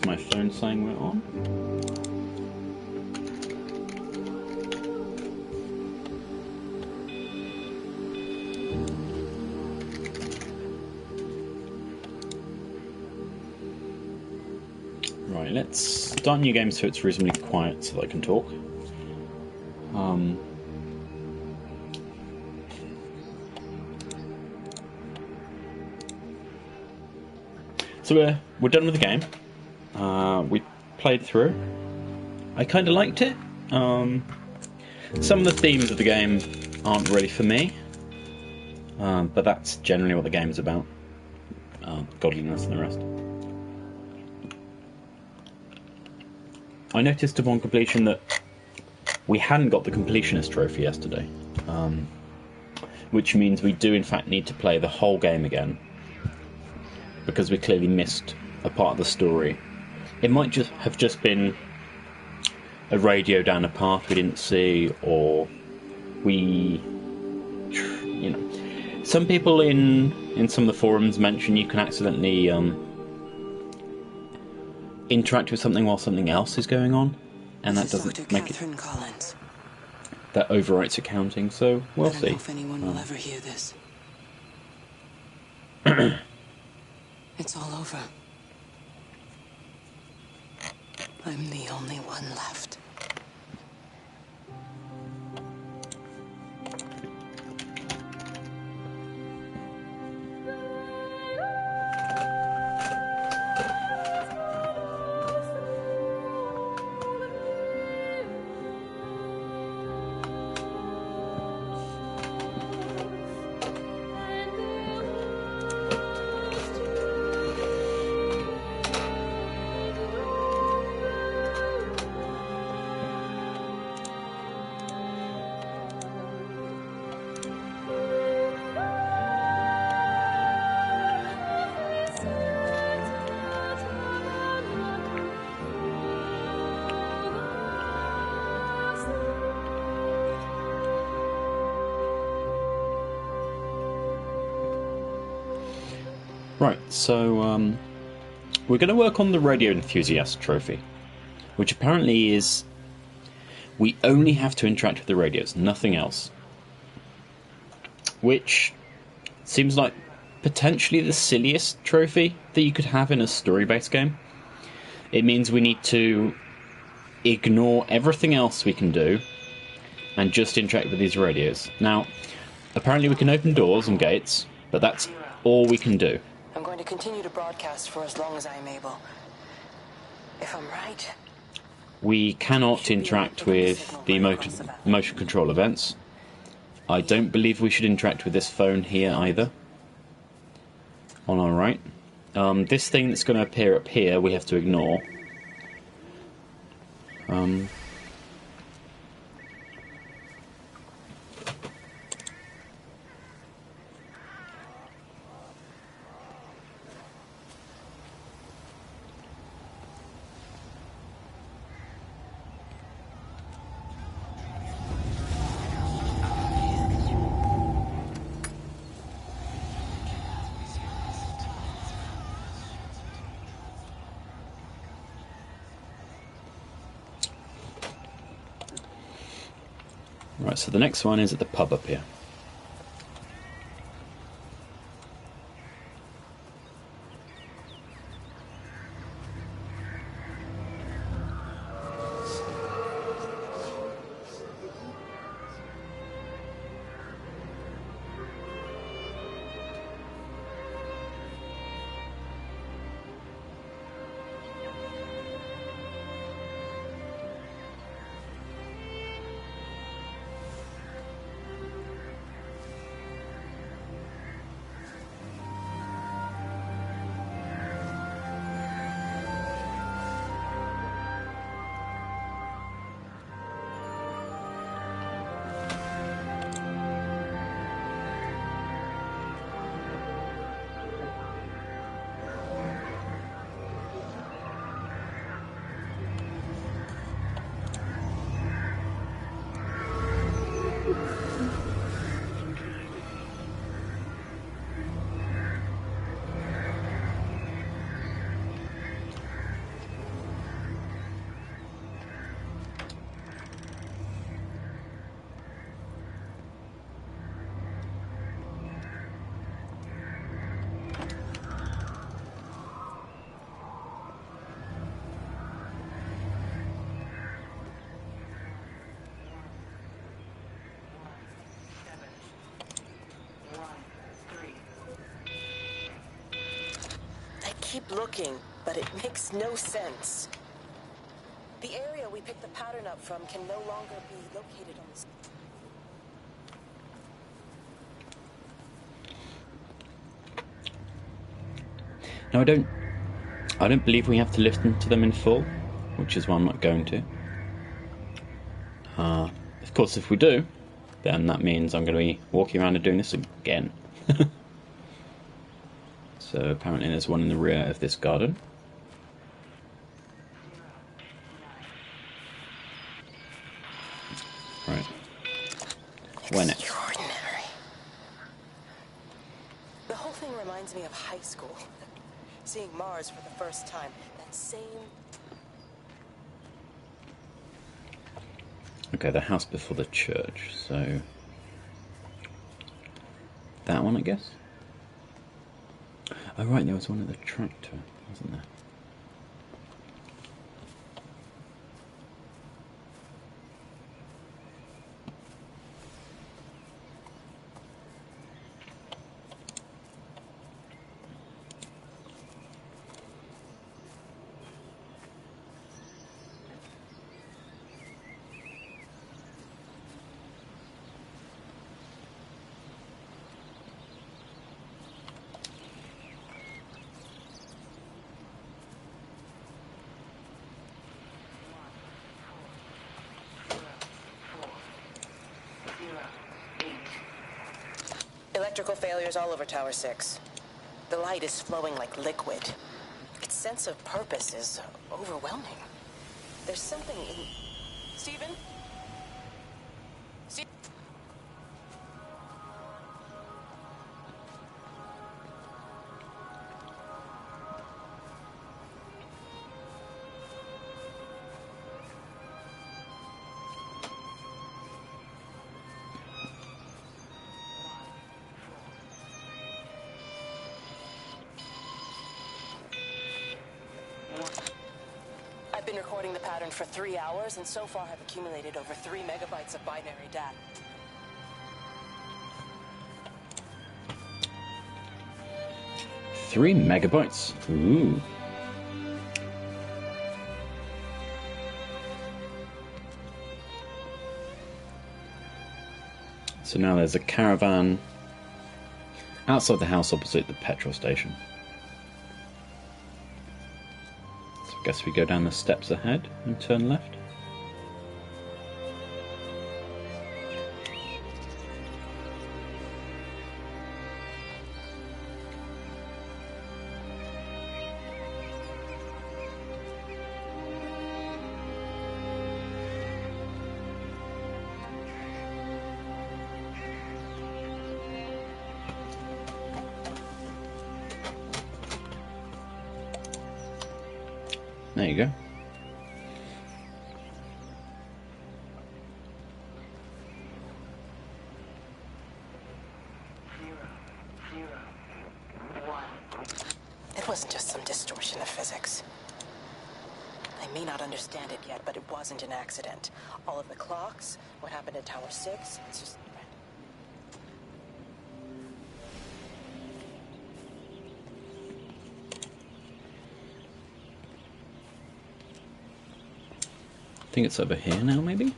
That's my phone saying we're on. Right, let's start a new game so it's reasonably quiet so that I can talk. So we're done with the game. We played through. I kind of liked it. Some of the themes of the game aren't really for me, but that's generally what the game's about. Godliness and the rest. I noticed upon completion that we hadn't got the completionist trophy yesterday, which means we do in fact need to play the whole game again, because we clearly missed a part of the story. It might just have been a radio down a path we didn't see, or some people in some of the forums mention you can accidentally interact with something while something else is going on, and that doesn't make it. Collins. That overwrites accounting, so we'll see. I don't know if anyone will ever hear this. It's all over. I'm the only one left. Right, so we're going to work on the Radio Enthusiast trophy, which apparently is we only have to interact with the radios, nothing else. Which seems like potentially the silliest trophy that you could have in a story-based game. It means we need to ignore everything else we can do and just interact with these radios. Now, apparently we can open doors and gates, but that's all we can do. I'm going to continue to broadcast for as long as I'm able. If I'm right... We cannot interact with the motion control events. I don't believe we should interact with this phone here either. On our right. This thing that's going to appear up here we have to ignore. Right, so the next one is at the pub up here. keep looking, but it makes no sense. The area we picked the pattern up from can no longer be located on this. Now I don't believe we have to listen to them in full, which is why I'm not going to. Of course, if we do, then that means I'm going to be walking around and doing this again. So apparently there's one in the rear of this garden. Right. Where next? Extraordinary. The whole thing reminds me of high school. Seeing Mars for the first time. That same... Okay, the house before the church, so... that one, I guess? Oh right, there was one at the tractor, wasn't there? Electrical failures all over Tower 6. The light is flowing like liquid. Its sense of purpose is overwhelming. There's something in... Stephen? I've been recording the pattern for 3 hours, and so far have accumulated over 3 megabytes of binary data. Three megabytes? Ooh. So now there's a caravan outside the house opposite the petrol station. So I guess we go down the steps ahead and turn left. There you go. It wasn't just some distortion of physics. I may not understand it yet, but it wasn't an accident. All of the clocks, what happened at Tower 6, it's just... I think it's over here now, maybe?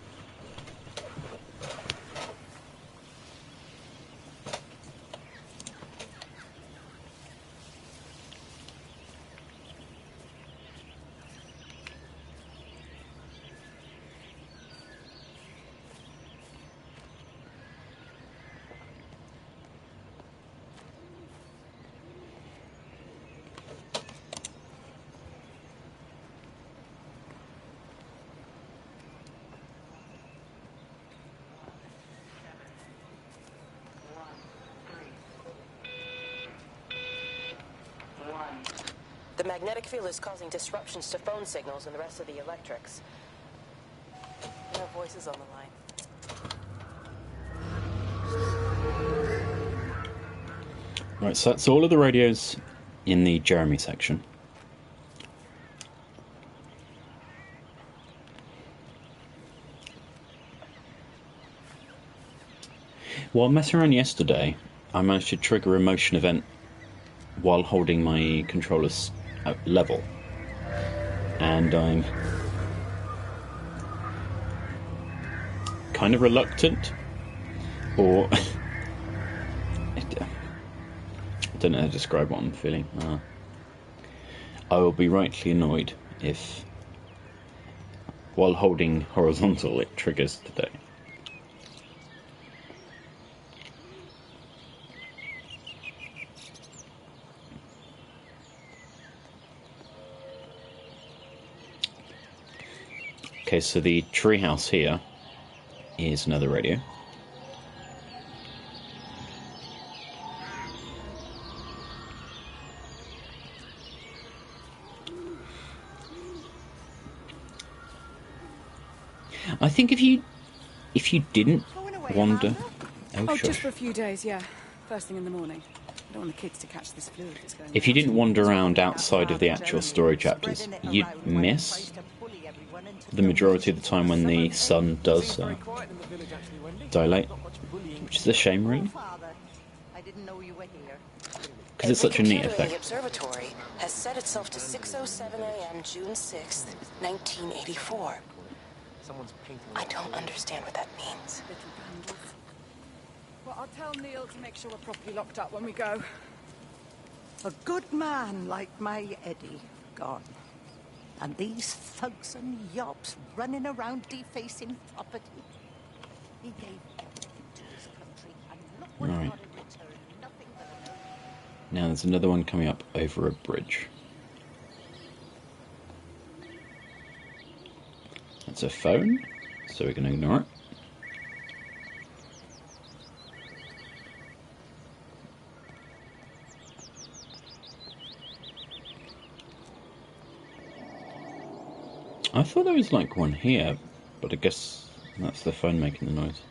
The magnetic field is causing disruptions to phone signals and the rest of the electrics. No voices on the line. Right, so that's all of the radios in the Jeremy section. While messing around yesterday, I managed to trigger a motion event while holding my controller level, and I'm kind of reluctant, or I don't know how to describe what I'm feeling. I will be rightly annoyed if, while holding horizontal, it triggers today. Okay, so the treehouse here is another radio. I think if you didn't wander, Oh, just for a few days, yeah. First thing in the morning. I don't want the kids to catch this flu that's going if you around. didn't wander around outside of the actual story chapters, you'd miss the majority of the time when the sun does dilate, which is a shame, really, because it's such a neat Every computer in the effect. observatory has set itself to 6:07 a.m. June 6th, 1984. I don't understand what that means. Little candles. Well, I'll tell Neil to make sure we're properly locked up when we go. A good man like my Eddie gone. And these thugs and yobs running around defacing property. He gave everything to his country, and look what he Right. got in return. Nothing but a no. Now there's another one coming up over a bridge. That's a phone, so we can ignore it. I thought there was like one here, but I guess that's the phone making the noise.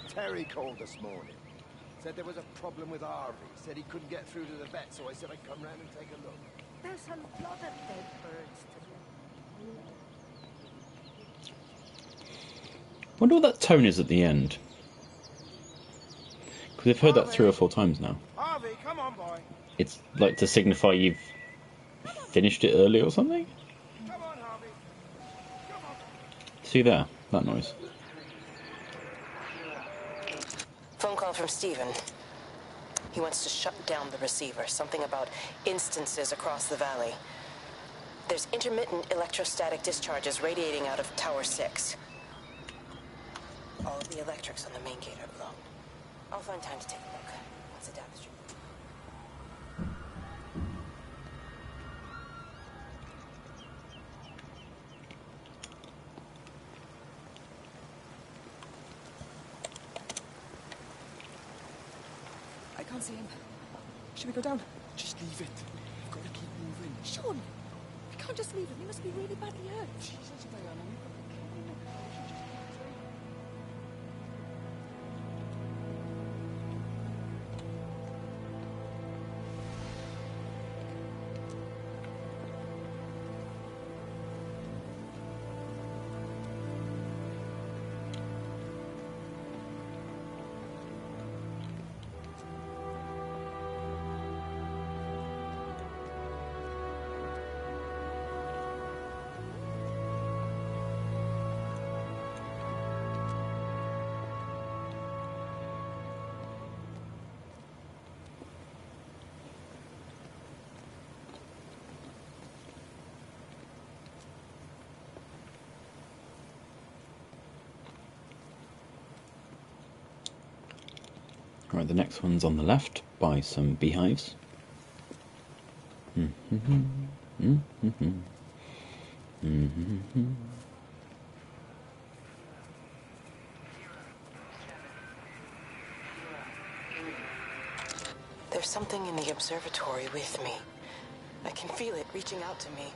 Terry called this morning. Said there was a problem with Harvey. Said he couldn't get through to the vet, so I said I'd come round and take a look. There's a lot of dead birds today. Wonder what that tone is at the end. Because we've heard that 3 or 4 times now. Harvey, come on, boy. It's like to signify you've finished it early or something? Come on, Harvey. Come on. See there? That noise. Phone call from Stephen. He wants to shut down the receiver. Something about instances across the valley. There's intermittent electrostatic discharges radiating out of Tower 6. All of the electrics on the main gate are blown. I'll find time to take a look once it's down the street. I can't see him. Should we go down? Just leave it. You've got to keep moving. Sean! We can't just leave him. He must be really badly hurt. Jesus, Diana, you've got to keep moving. Right, the next one's on the left by some beehives. There's something in the observatory with me. I can feel it reaching out to me.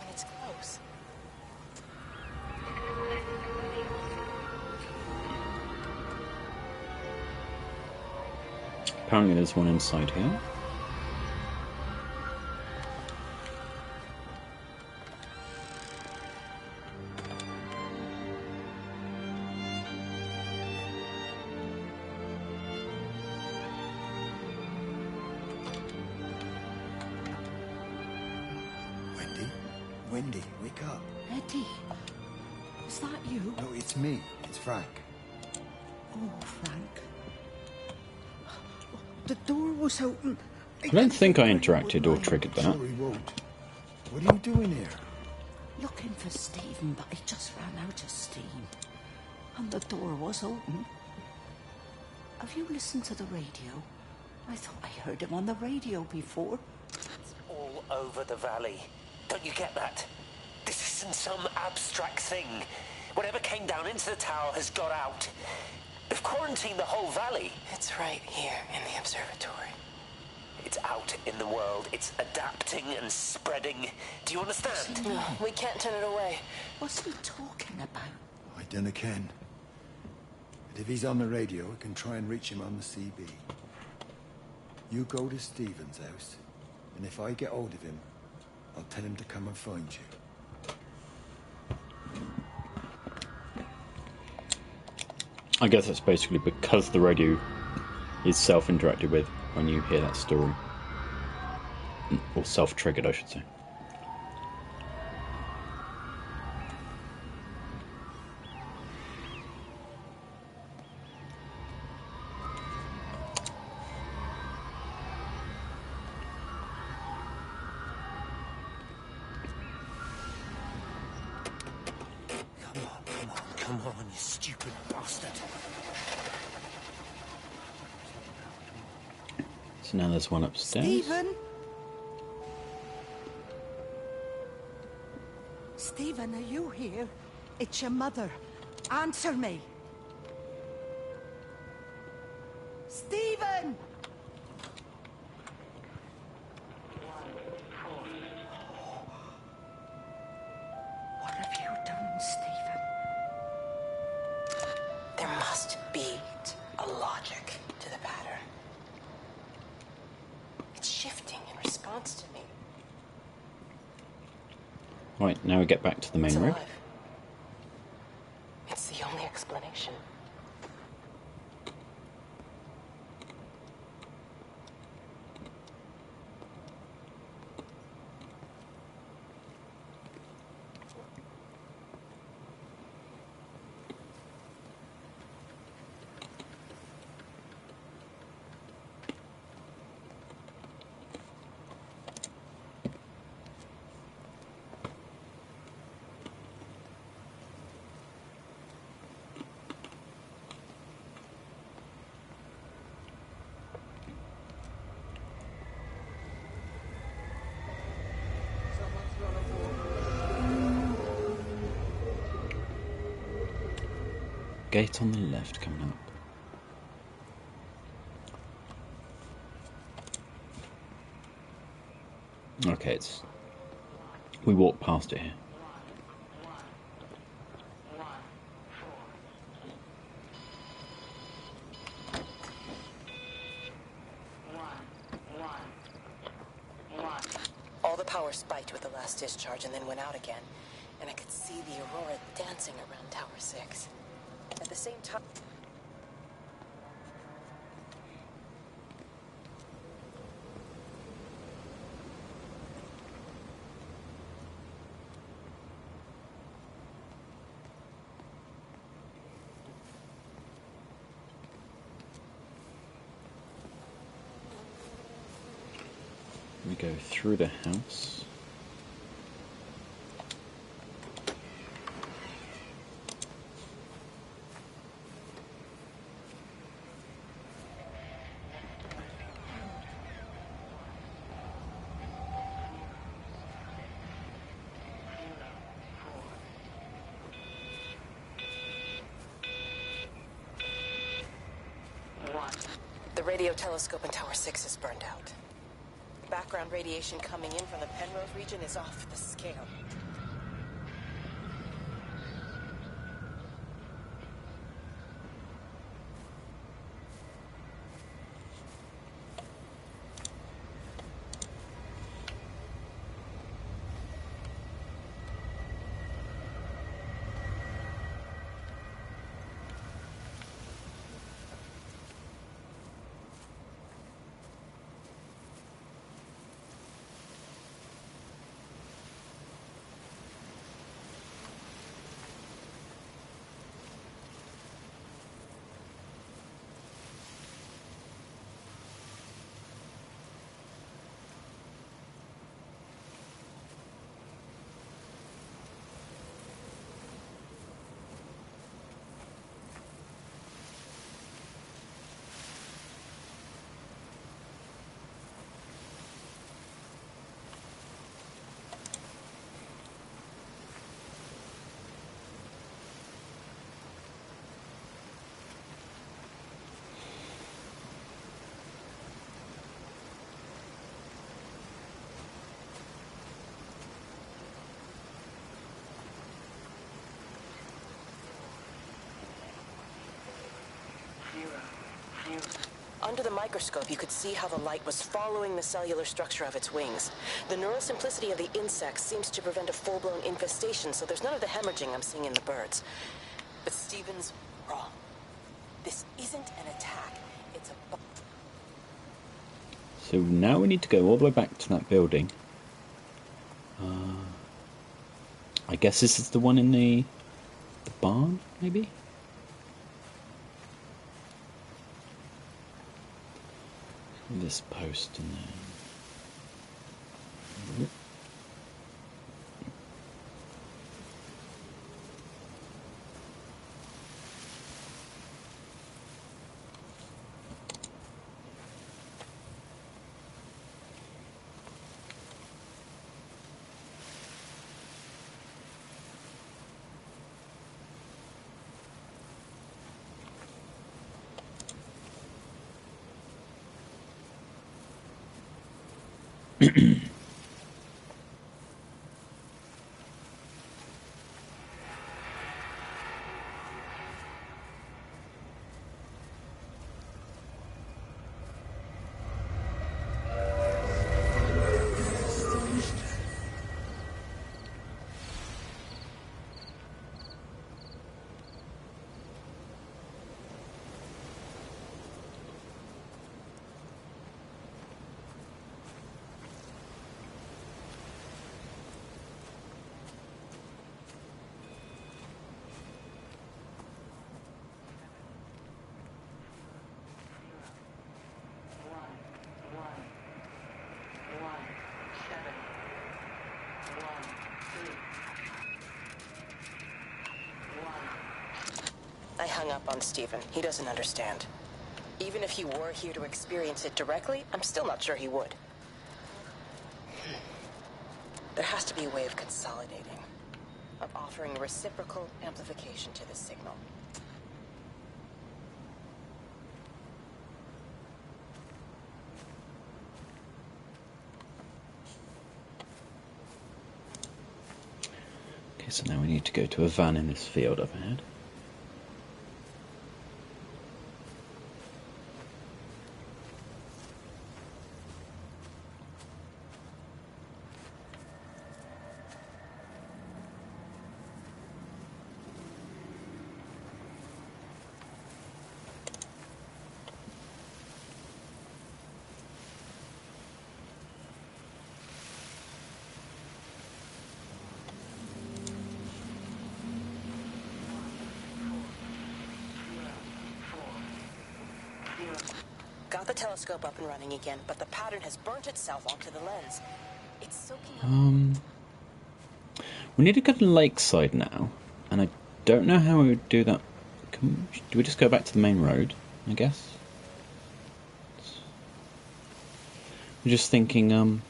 And it's close. Apparently there's one inside here. Wendy, wake up. Eddie, is that you? No, it's me. It's Frank. Oh, Frank. The door was open. I don't think I interacted or triggered that. Sure he won't. What are you doing here? Looking for Stephen, but he just ran out of steam. And the door was open. Have you listened to the radio? I thought I heard him on the radio before. It's all over the valley. Don't you get that? This isn't some abstract thing. Whatever came down into the tower has got out. They've quarantined the whole valley. It's right here in the observatory. It's out in the world. It's adapting and spreading. Do you understand? No, we can't turn it away. What's he talking about? I dunno ken. But if he's on the radio, I can try and reach him on the CB. You go to Stephen's house, and if I get hold of him, I'll tell him to come and find you. I guess that's basically because the radio is self-interacted with when you hear that story. Or self-triggered, I should say. Come on, you stupid bastard. So now there's one upstairs. Stephen? Stephen, are you here? It's your mother. Answer me. Stephen! What have you done, Stephen? There must be a logic to the pattern. It's shifting in response to me. Right, now we get back to the main It's room. alive. It's the only explanation. Gate on the left coming up. Okay, it's... we walk past it here. All the power spiked with the last discharge and then went out again. And I could see the aurora dancing around Tower 6. At the same time... We go through the house. The radio telescope in Tower 6 is burned out. Background radiation coming in from the Penrose region is off the scale. Under the microscope, you could see how the light was following the cellular structure of its wings. The neural simplicity of the insects seems to prevent a full-blown infestation, so there's none of the hemorrhaging I'm seeing in the birds. But Stephen's wrong. This isn't an attack. It's a... So now we need to go all the way back to that building. I guess this is the one in the barn, maybe? This post in there. I hung up on Stephen. He doesn't understand. Even if he were here to experience it directly, I'm still not sure he would. There has to be a way of consolidating, of offering reciprocal amplification to this signal. Okay, so now we need to go to a van in this field up ahead. Got the telescope up and running again, but the pattern has burnt itself onto the lens. It's soaking up. We need to go to Lakeside now, and I don't know how we would do that. Do we just go back to the main road, I guess? I'm just thinking, I'm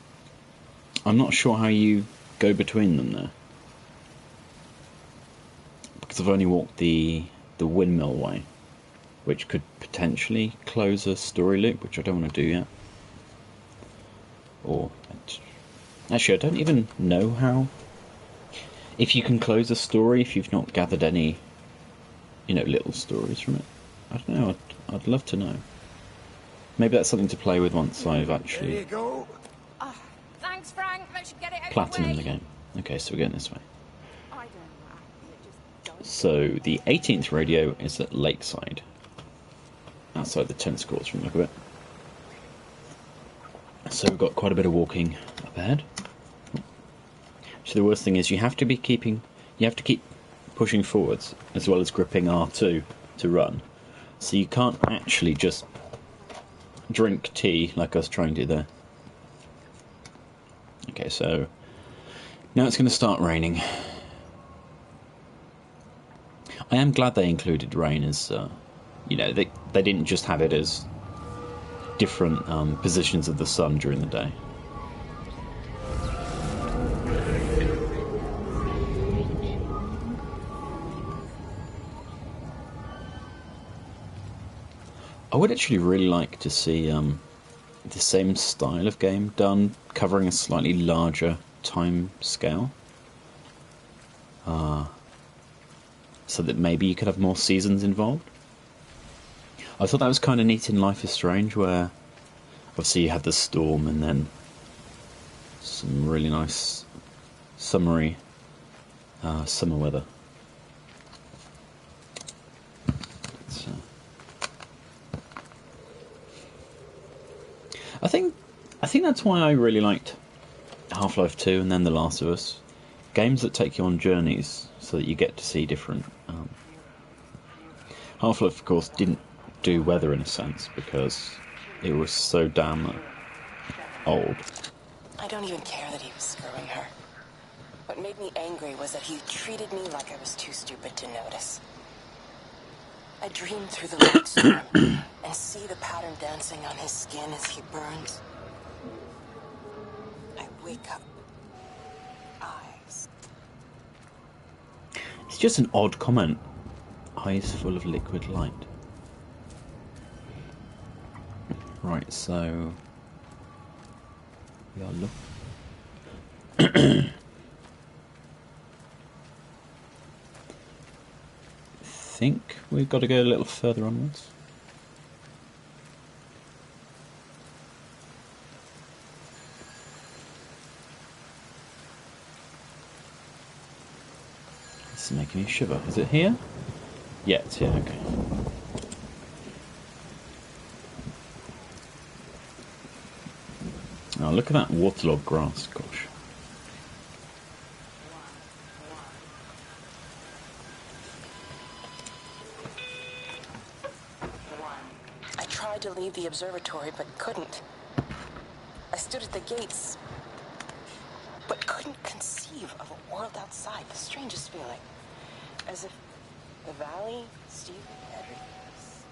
not sure how you go between them there. Because I've only walked the windmill way, which could potentially close a story loop, which I don't want to do yet. Or, actually, I don't even know how. If you can close a story, if you've not gathered any, little stories from it. I don't know, I'd love to know. Maybe that's something to play with once I've actually... There you go. Thanks, Frank. That should get it out platinum of the the way. game. Okay, so we're going this way. I don't know. It just don't. So the 18th radio is at Lakeside, outside the tennis courts from the look of it. So we've got quite a bit of walking up ahead. So the worst thing is you have to keep pushing forwards as well as gripping R2 to run. So you can't actually just drink tea like I was trying to do there. Okay, so now it's going to start raining. I am glad they included rain as, they didn't just have it as different positions of the sun during the day. I would actually really like to see the same style of game done, covering a slightly larger time scale. So that maybe you could have more seasons involved. I thought that was kind of neat in Life is Strange, where obviously you had the storm and then some really nice summery summer weather. So, I think that's why I really liked Half-Life 2 and then The Last of Us. Games that take you on journeys so that you get to see different... Half-Life, of course, didn't do weather in a sense because it was so damn old. I don't even care that he was screwing her. What made me angry was that he treated me like I was too stupid to notice. I dream through the light storm and see the pattern dancing on his skin as he burns. I wake up. Eyes. It's just an odd comment. Eyes full of liquid light. Right, so we are looking. I think we've got to go a little further onwards. This is making me shiver. Is it here? Yeah, it's here, okay. Oh, look at that waterlogged grass, gosh. I tried to leave the observatory, but couldn't. I stood at the gates, but couldn't conceive of a world outside. The strangest feeling. As if the valley, Stephen, everything else.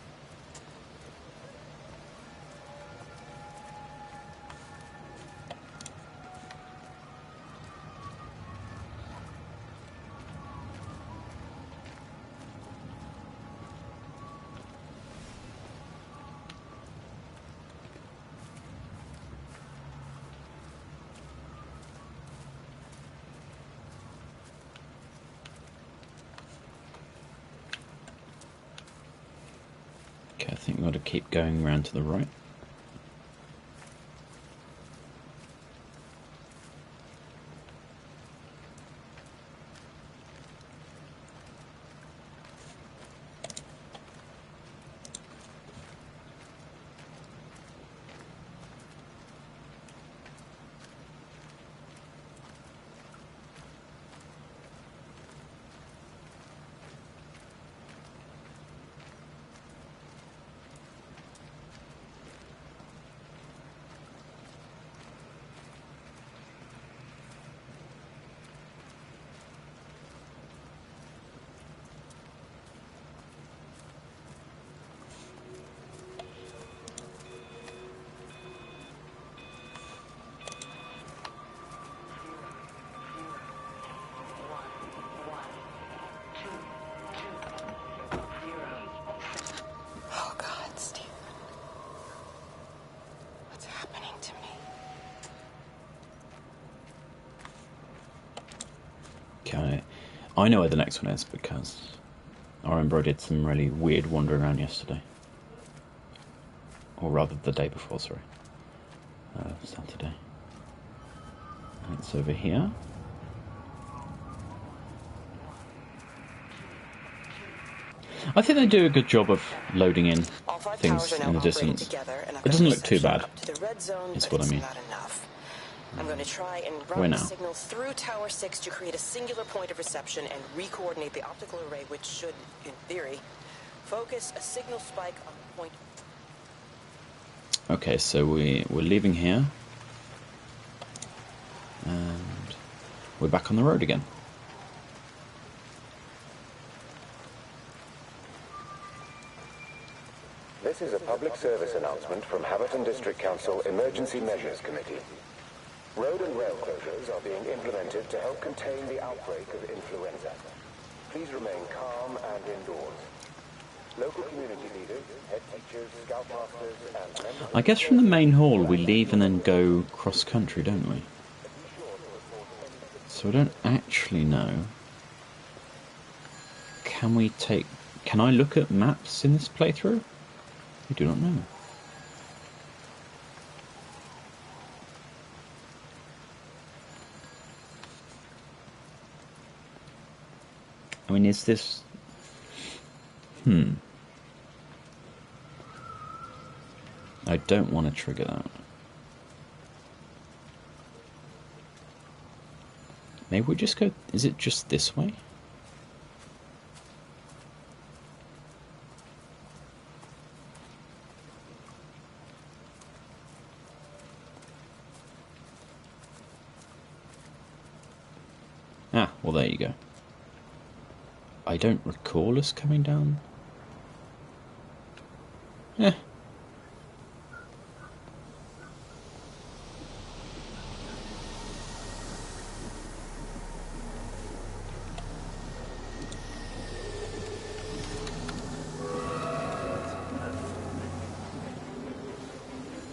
Okay, I think we've got to keep going round to the right. Oh God, Stephen. What's happening to me? Okay, I know where the next one is because I remember I did some really weird wandering around yesterday. Or rather the day before, sorry. Saturday. And it's over here. I think they do a good job of loading in All five things towers are in now the operating distance. together, and I've It doesn't got look too reception bad. up to the red zone, Is but what I it's mean. not enough. I'm going to try and Where route the now? signal through Tower 6 to create a singular point of reception and re-coordinate the optical array, which should, in theory, focus a signal spike on the point. Okay, so we're leaving here. And we're back on the road again. This is a public service announcement from Haverton District Council Emergency Measures Committee. Road and rail closures are being implemented to help contain the outbreak of influenza. Please remain calm and indoors. Local community leaders, head teachers, scoutmasters, and members... I guess from the main hall we leave and then go cross-country, don't we? So I don't actually know. Can I look at maps in this playthrough? We do not know. I mean, is this... I don't want to trigger that. Maybe we just go... Is it just this way? Ah, well there you go. I don't recall us coming down. Eh.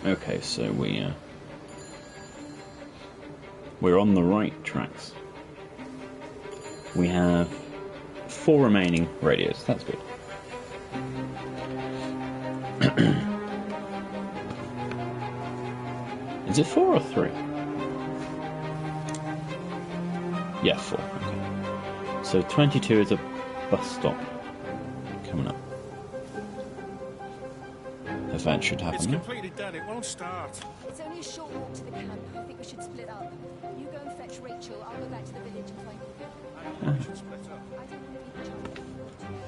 Okay, so we're on the right tracks. We have 4 remaining radios. That's good. Is it 4 or 3? Yeah, 4. Okay. So 22 is a bus stop coming up. If that should happen. It's completely done. It won't start. It's only a short walk to the camp. I think we should split up. You go and fetch Rachel. I'll go back to the village and find you. I don't think we should split up. I don't want to be the child.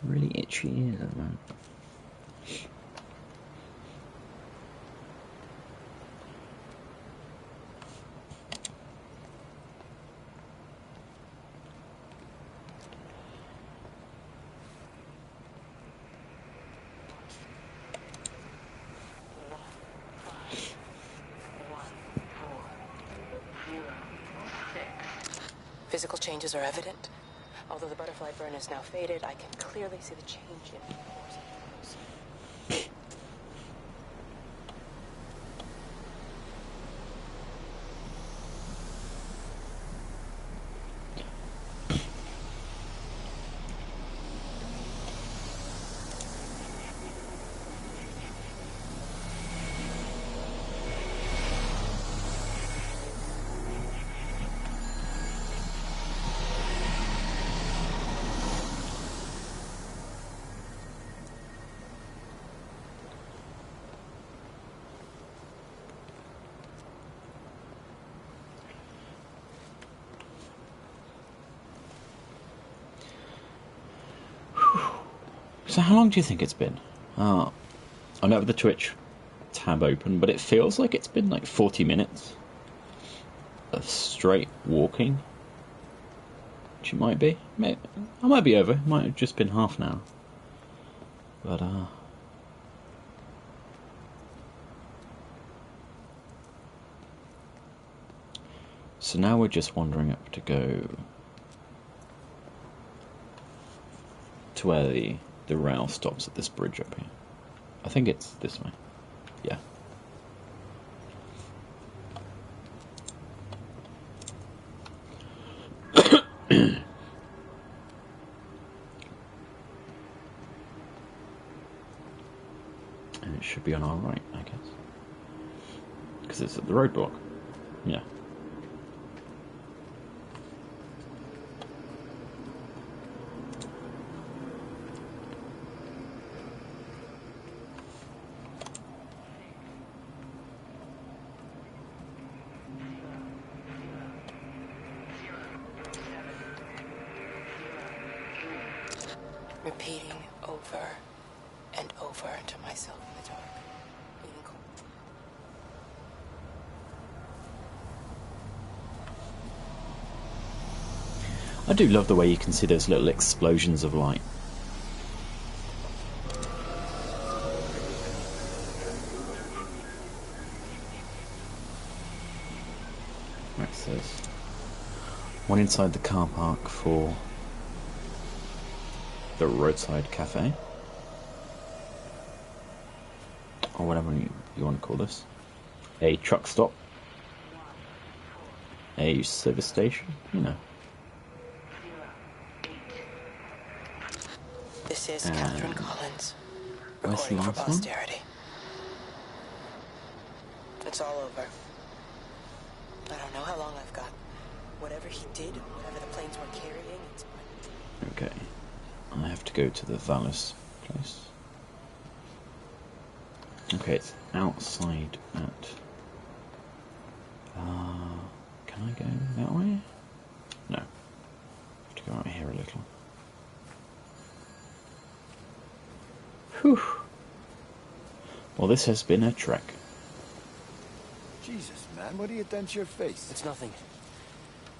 Really itchy ears at the moment. Physical changes are evident. Although the butterfly burn is now faded, I can clearly see the change in the pores of the nose. So how long do you think it's been? I don't have the Twitch tab open, but it feels like it's been like 40 minutes of straight walking. Which it might be. I might be over. It might have just been half an hour. But, so now we're just wandering up to go to where the rail stops at this bridge up here. I think it's this way. Yeah. And it should be on our right, I guess. Because it's at the roadblock. Yeah. Repeating over and over to myself in the dark. Being cold. I do love the way you can see those little explosions of light. Right, so there's one inside the car park for the roadside cafe. or whatever you want to call this. A truck stop. A service station, you know. This is Catherine Collins, Where's the recording for last one? posterity. It's all over. I don't know how long I've got. Whatever he did, whatever the planes were carrying, it's... Okay. I have to go to the Valis place. Okay, it's outside at... can I go that way? No. I have to go out here a little. Whew. Well, this has been a trek. Jesus, man, what have you done to your face? It's nothing.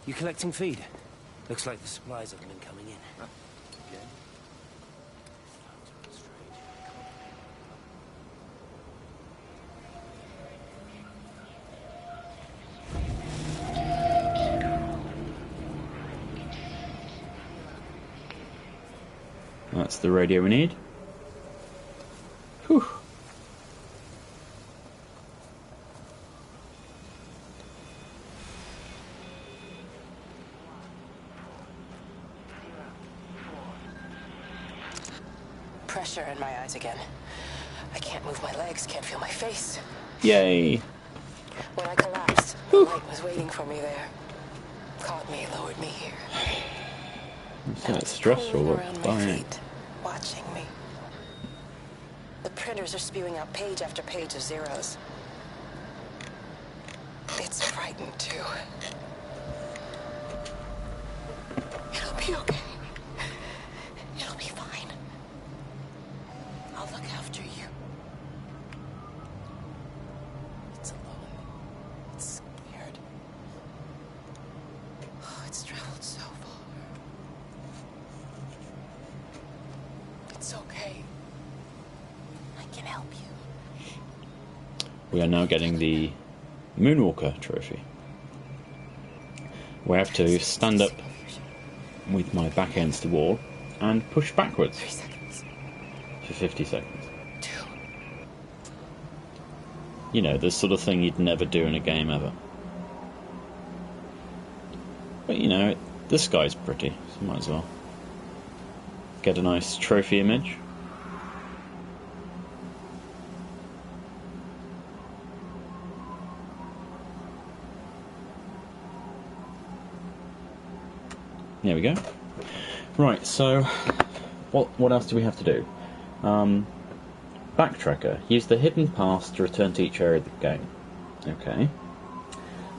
You collecting feed? Looks like the supplies haven't been coming in. Again? That's the radio we need. Whew. Pressure in my eyes again. I can't move my legs, can't feel my face. Yay! When I collapsed, the light was waiting for me there. Caught me, lowered me here. It's Now not it's stressful, pulling but around my fine. feet, watching me. The printers are spewing out page after page of zeros. It's frightened too. It'll be okay. It'll be fine. I'll look after you. It's alone. It's scared. Oh, it's traveled so far. It's okay. I can help you. We are now getting the Moonwalker trophy. We have to stand up with my back against the wall and push backwards 3 seconds. for 50 seconds. 2. You know, the sort of thing you'd never do in a game ever. But you know, the sky's pretty, so might as well get a nice trophy image. There we go. Right, so what else do we have to do? Backtracker. Use the hidden path to return to each area of the game. Okay.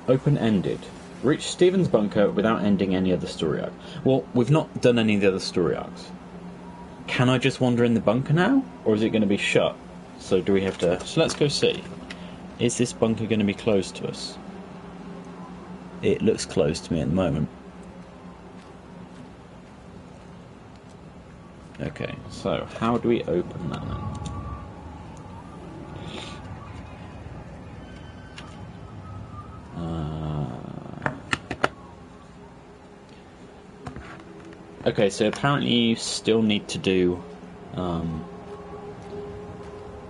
Open-ended. Reach Stephen's bunker without ending any other story arc. Well, we've not done any of the other story arcs. Can I just wander in the bunker now? Or is it going to be shut? So do we have to... So let's go see. Is this bunker going to be closed to us? It looks closed to me at the moment. Okay, so how do we open that then? Okay, so apparently you still need to do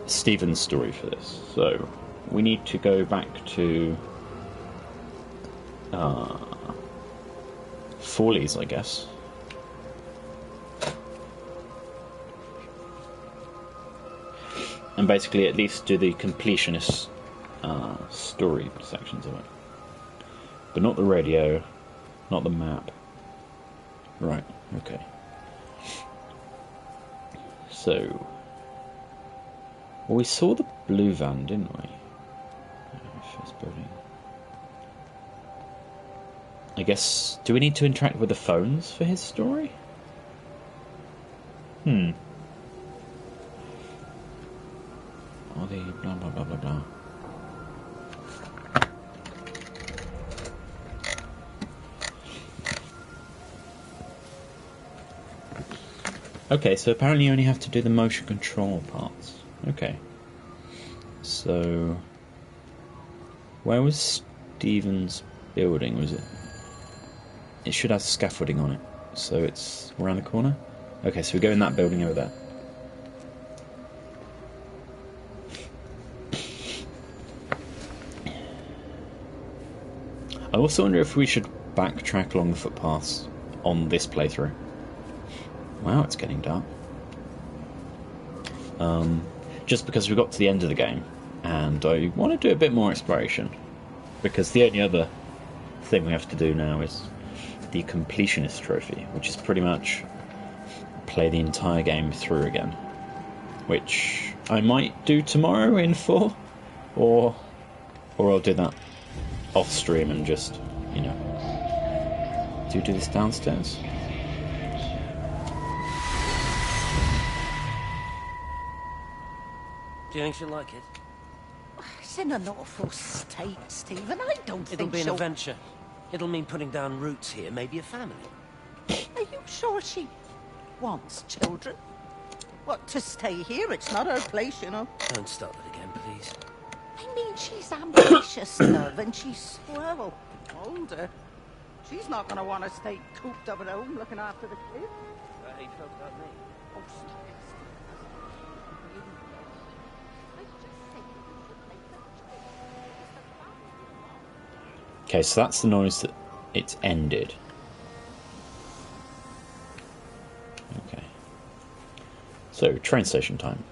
Stephen's story for this. So we need to go back to Forley's, I guess. And basically at least do the completionist story sections of it. But not the radio, not the map. Right, okay. So... Well, we saw the blue van, didn't we? First building. I guess... Do we need to interact with the phones for his story? Or the blah blah blah blah blah. Okay, so apparently you only have to do the motion control parts. Okay. So... Where was Stephen's building? Was it... It should have scaffolding on it. So it's around the corner? Okay, so we go in that building over there. I also wonder if we should backtrack along the footpaths on this playthrough. Wow, it's getting dark. Just because we got to the end of the game, and I want to do a bit more exploration, because the only other thing we have to do now is the completionist trophy, which is pretty much play the entire game through again, which I might do tomorrow in 4, or I'll do that off stream and just, you know, do this downstairs. Do you think she'll like it? It's in an awful state, Stephen. I don't It'll think be an she'll... adventure. It'll mean putting down roots here, maybe a family. Are you sure she wants children? What, to stay here? It's not her place, you know. Don't start that again, please. I mean, she's ambitious, love, and she's, well, older. She's not going to want to stay cooped up at home looking after the kids. How you felt about me? Oh, stop it, Stephen. I just think you should make that choice. Okay, so that's the noise that it's ended. Okay. So, train station time.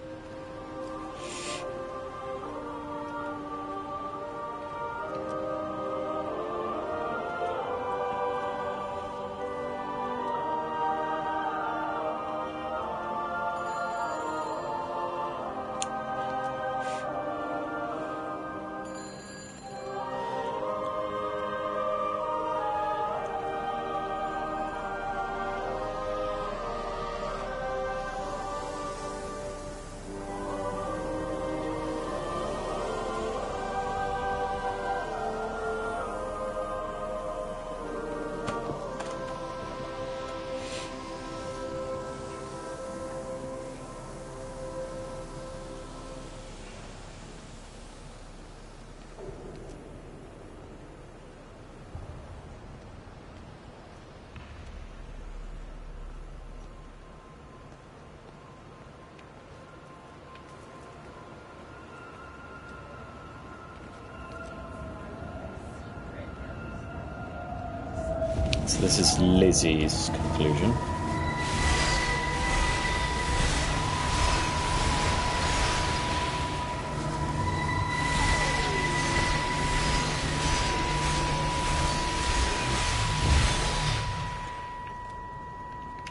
So this is Lizzie's conclusion.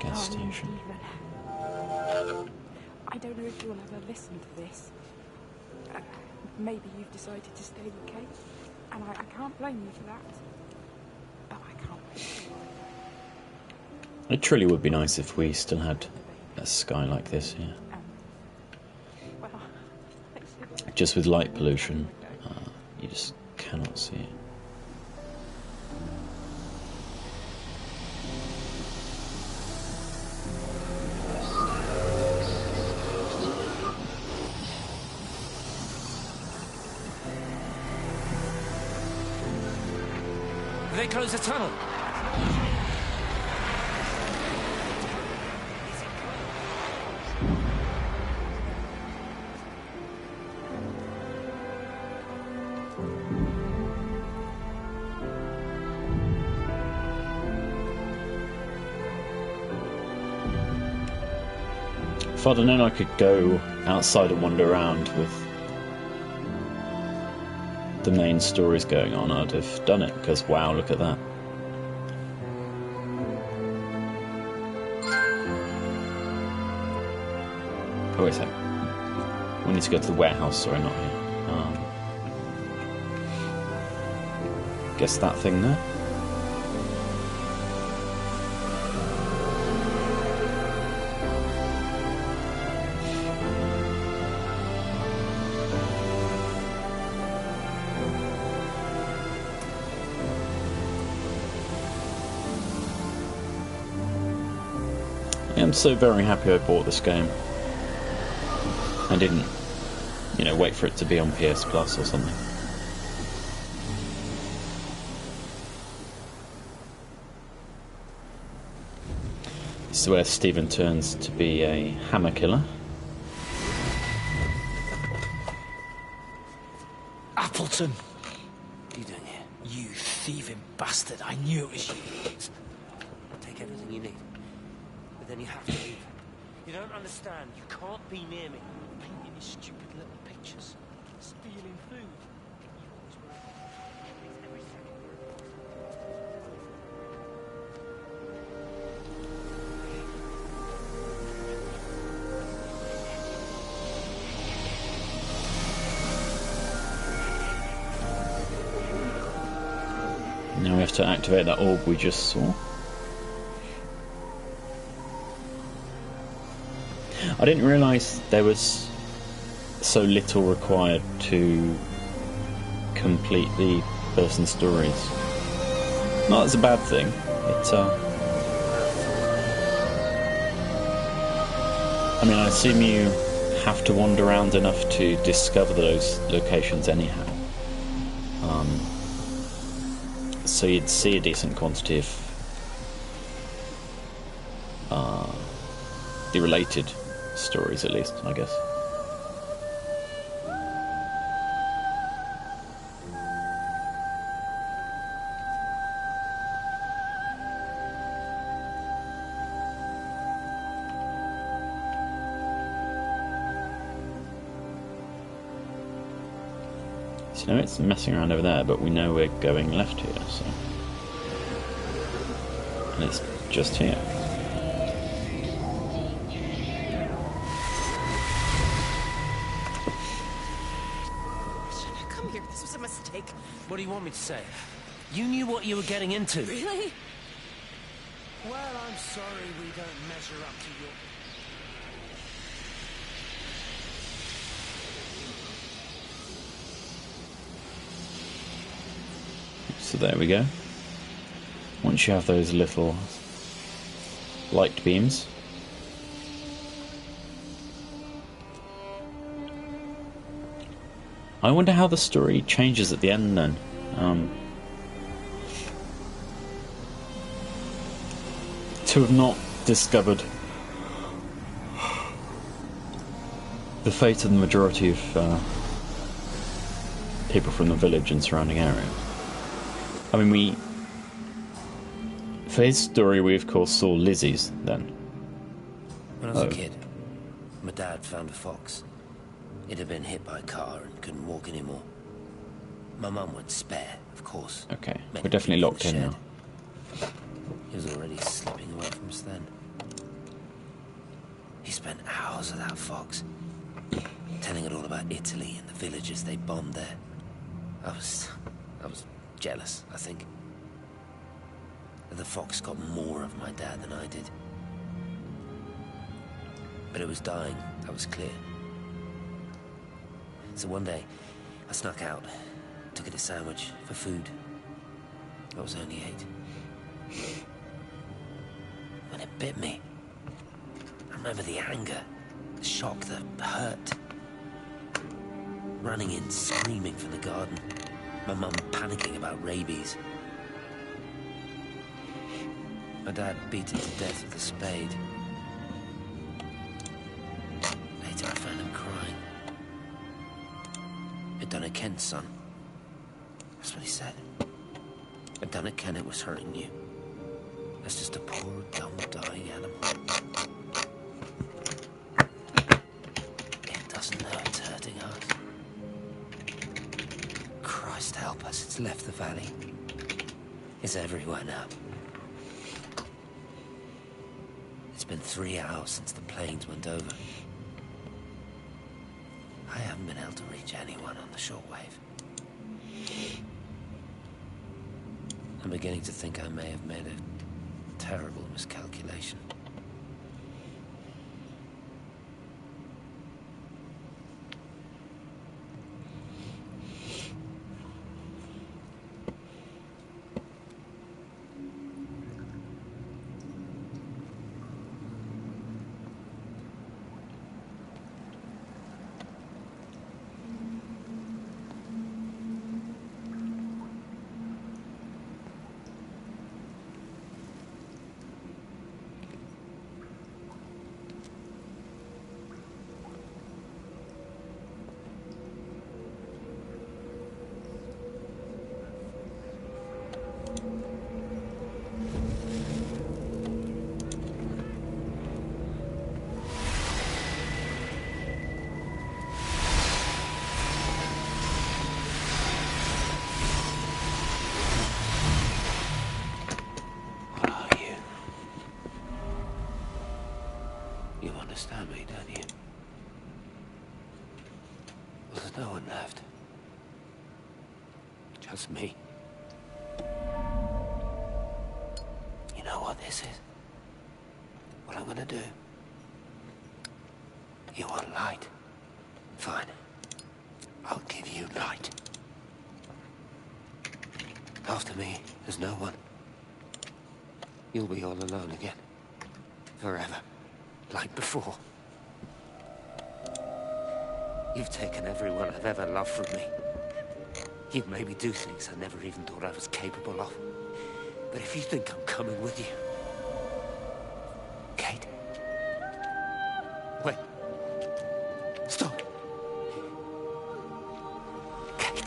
Gas station. I don't know if you'll ever listen to this. Maybe you've decided to stay with Kate, and I can't blame you for that. But I can't blame you. It truly would be nice if we still had a sky like this here. Well, Just with light pollution, you just cannot see it. They close the tunnel. If I'd have known I could go outside and wander around with the main stories going on, I'd have done it, because wow, look at that. Oh, wait a sec. We need to go to the warehouse, sorry, not here. Guess that thing there? I'm so very happy I bought this game. I didn't, you know, wait for it to be on PS Plus or something. This is where Stephen turns to be a hammer killer. Appleton! What are you doing here? You thieving bastard. I knew it was you. Take everything you need. But then you have to leave. You don't understand. You can't be near me. Painting these stupid little pictures. Stealing food. You always work. Every second you're Now we have to activate that orb we just saw. I didn't realise there was so little required to complete the person's stories. Not as a bad thing. I mean, I assume you have to wander around enough to discover those locations anyhow. So you'd see a decent quantity of the related stories, at least, I guess. So now it's messing around over there, but we know we're going left here, so... And it's just here. Come here, this was a mistake. What do you want me to say? You knew what you were getting into. Really? Well, I'm sorry we don't measure up to your... So there we go. Once you have those little light beams, I wonder how the story changes at the end then. To have not discovered the fate of the majority of people from the village and surrounding area. I mean, for his story, we of course saw Lizzie's then. When I was a kid, my dad found a fox. It had been hit by a car and couldn't walk anymore. My mum went spare, of course. Okay, we're definitely locked in now. He was already slipping away from us then. He spent hours with that fox, telling it all about Italy and the villages they bombed there. I was jealous, I think. The fox got more of my dad than I did. But it was dying, that was clear. So one day, I snuck out, took it a sandwich for food. I was only 8. When it bit me, I remember the anger, the shock, the hurt. Running in, screaming from the garden. My mum panicking about rabies. My dad beat it to death with a spade. Later I found him crying. I'd done it, Ken's son. That's what he said. I'd done it, Ken, it was hurting you. That's just a poor, dumb, dying animal. It doesn't know it's hurting us. Christ help us, it's left the valley. It's everywhere now. It's been 3 hours since the planes went over. I haven't been able to reach anyone on the shortwave. I'm beginning to think I may have made a terrible miscalculation. no one left. Just me. You know what this is? What I'm gonna do? You want light? Fine. I'll give you light. After me, there's no one. You'll be all alone again. Forever. Like before. You've taken everyone I've ever loved from me. You've made me do things I never even thought I was capable of. But if you think I'm coming with you... Kate? Wait. Stop. Kate.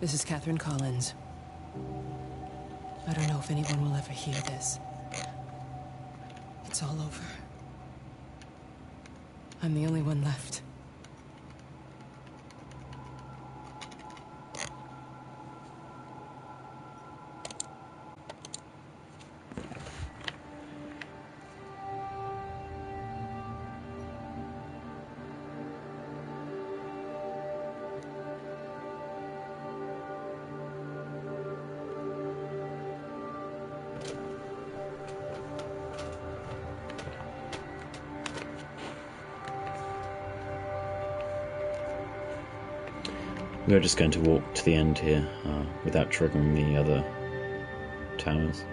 This is Catherine Collins. I don't know if anyone will ever hear this. It's all over. I'm the only one left. We're just going to walk to the end here without triggering the other towers.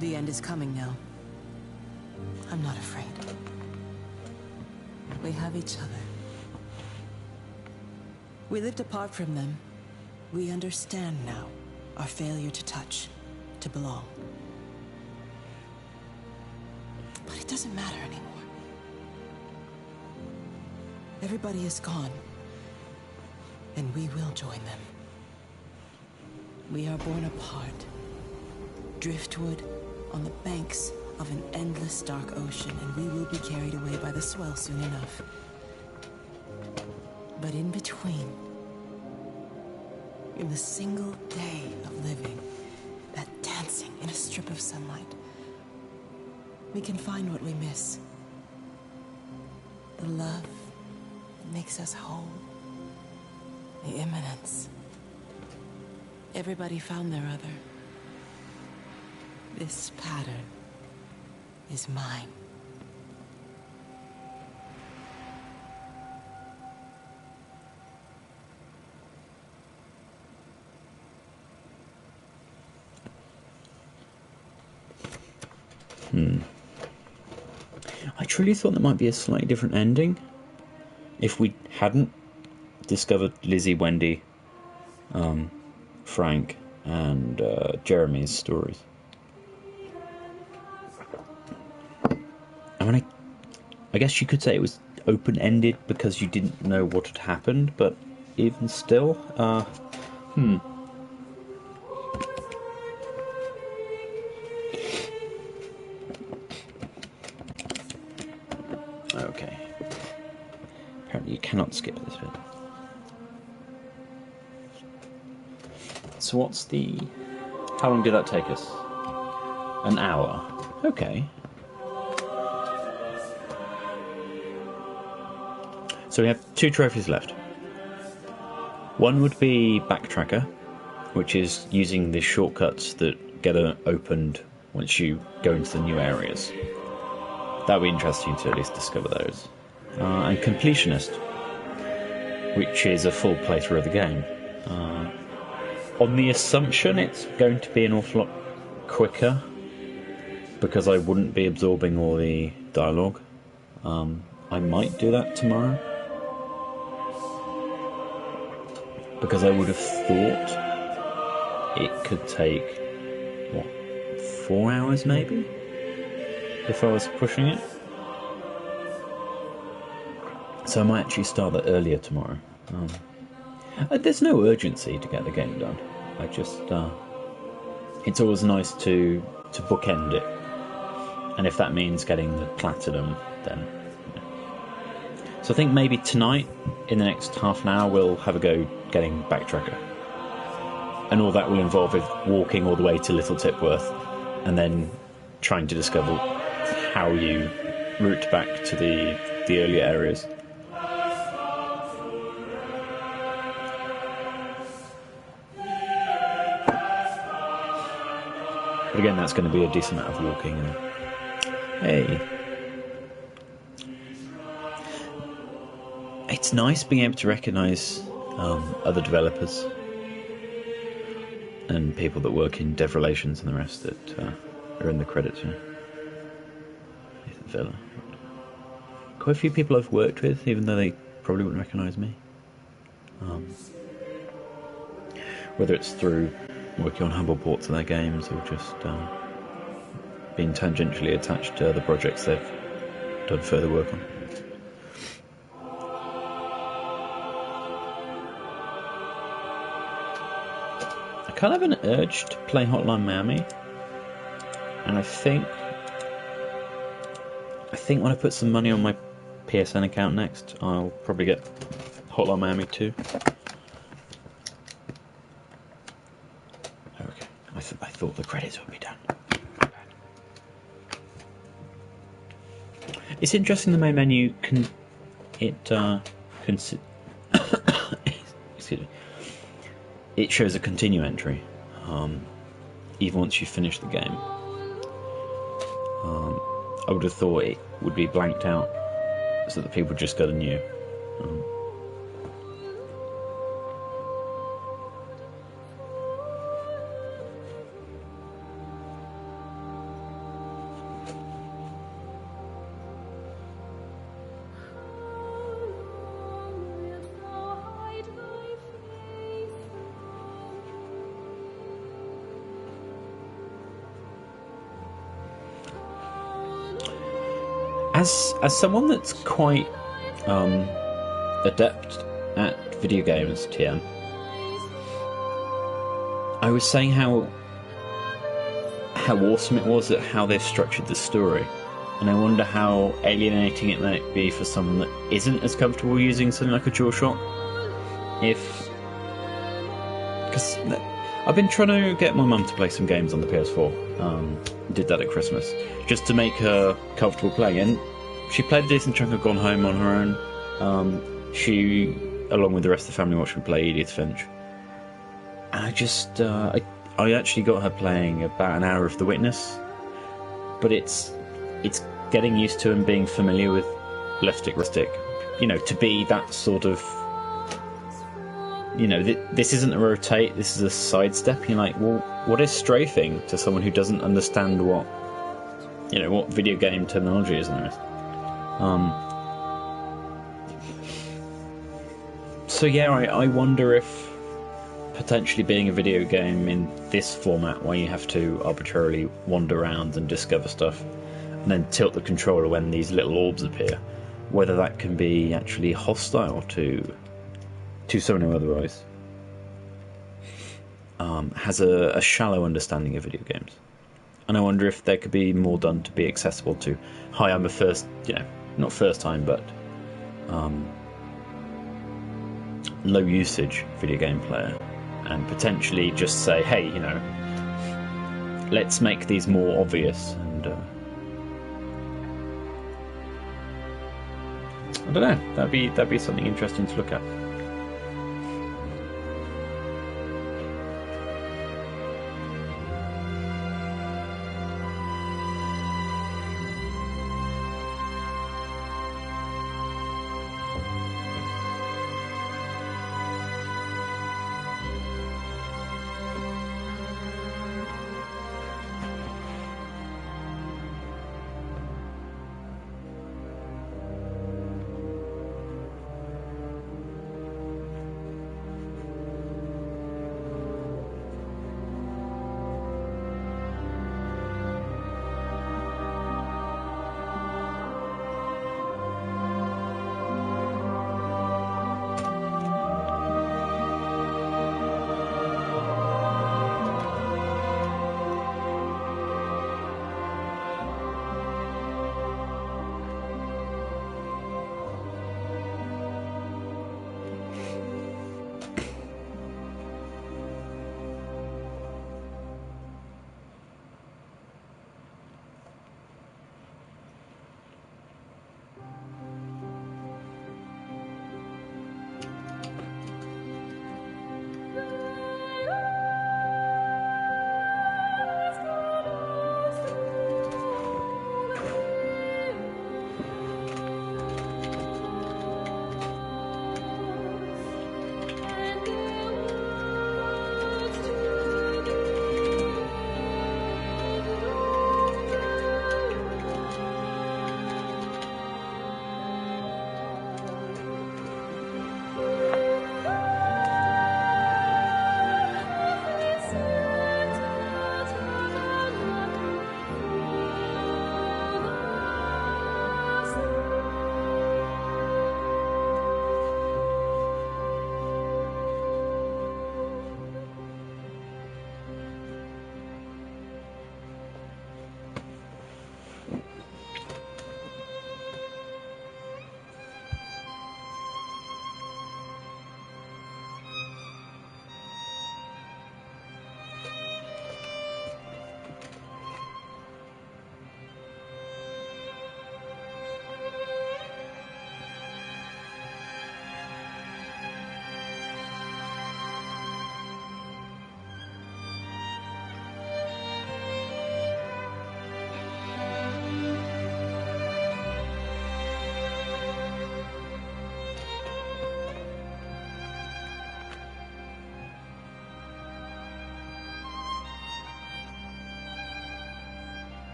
The end is coming now. I'm not afraid. We have each other. We lived apart from them. We understand now our failure to touch, to belong. But it doesn't matter anymore. Everybody is gone, and we will join them. We are born apart, driftwood on the banks of an endless dark ocean, and we will be carried away by the swell soon enough. But in between, in the single day of living, that dancing in a strip of sunlight, we can find what we miss. The love that makes us whole. The imminence. Everybody found their other. This pattern is mine. I truly thought there might be a slightly different ending if we hadn't discovered Lizzie, Wendy, Frank, and Jeremy's stories. I mean, I guess you could say it was open-ended because you didn't know what had happened, but even still, Okay. Apparently you cannot skip this bit. So what's the... How long did that take us? An hour. Okay. So we have 2 trophies left. One would be Backtracker, which is using the shortcuts that get opened once you go into the new areas. That would be interesting to at least discover those. And Completionist, which is a full playthrough of the game. On the assumption it's going to be an awful lot quicker, because I wouldn't be absorbing all the dialogue. I might do that tomorrow, because I would have thought it could take, 4 hours maybe? If I was pushing it. So I might actually start that earlier tomorrow. There's no urgency to get the game done. I just... it's always nice to bookend it. And if that means getting the platinum, then... So I think maybe tonight, in the next half an hour, we'll have a go getting Backtracker. And all that will involve is walking all the way to Little Tipworth, and then trying to discover how you route back to the earlier areas. But again, that's going to be a decent amount of walking. Hey. It's nice being able to recognise other developers and people that work in dev relations and the rest that are in the credits. Nathan Villa. Quite a few people I've worked with, even though they probably wouldn't recognise me. Whether it's through working on humble ports of their games or just being tangentially attached to other projects they've done further work on. I kind of have an urge to play Hotline Miami, and I think when I put some money on my PSN account next, I'll probably get Hotline Miami 2. Okay, I thought the credits would be done. It's interesting the main menu excuse me. It shows a continue entry, even once you finish the game. I would have thought it would be blanked out so that people just go to new. As someone that's quite adept at video games, TM, I was saying how awesome it was at how they've structured the story, and I wonder how alienating it might be for someone that isn't as comfortable using something like a DualShock. Because I've been trying to get my mum to play some games on the PS4. Did that at Christmas, just to make her comfortable playing, and she played a decent chunk of Gone Home on her own. She, along with the rest of the family, watched me play Edith Finch. And I actually got her playing about an hour of The Witness, but it's getting used to and being familiar with left stick, right stick. You know, to be that sort of, you know, this isn't a rotate, this is a sidestep. You're like, well, what is strafing to someone who doesn't understand what video game terminology is and everything? So yeah, I wonder if potentially being a video game in this format, where you have to arbitrarily wander around and discover stuff, and then tilt the controller when these little orbs appear, whether that can be actually hostile to someone who otherwise has a shallow understanding of video games. And I wonder if there could be more done to be accessible to, hi, I'm a not first time, but low usage video game player, and potentially just say, hey, you know, let's make these more obvious. And I don't know, that'd be something interesting to look at.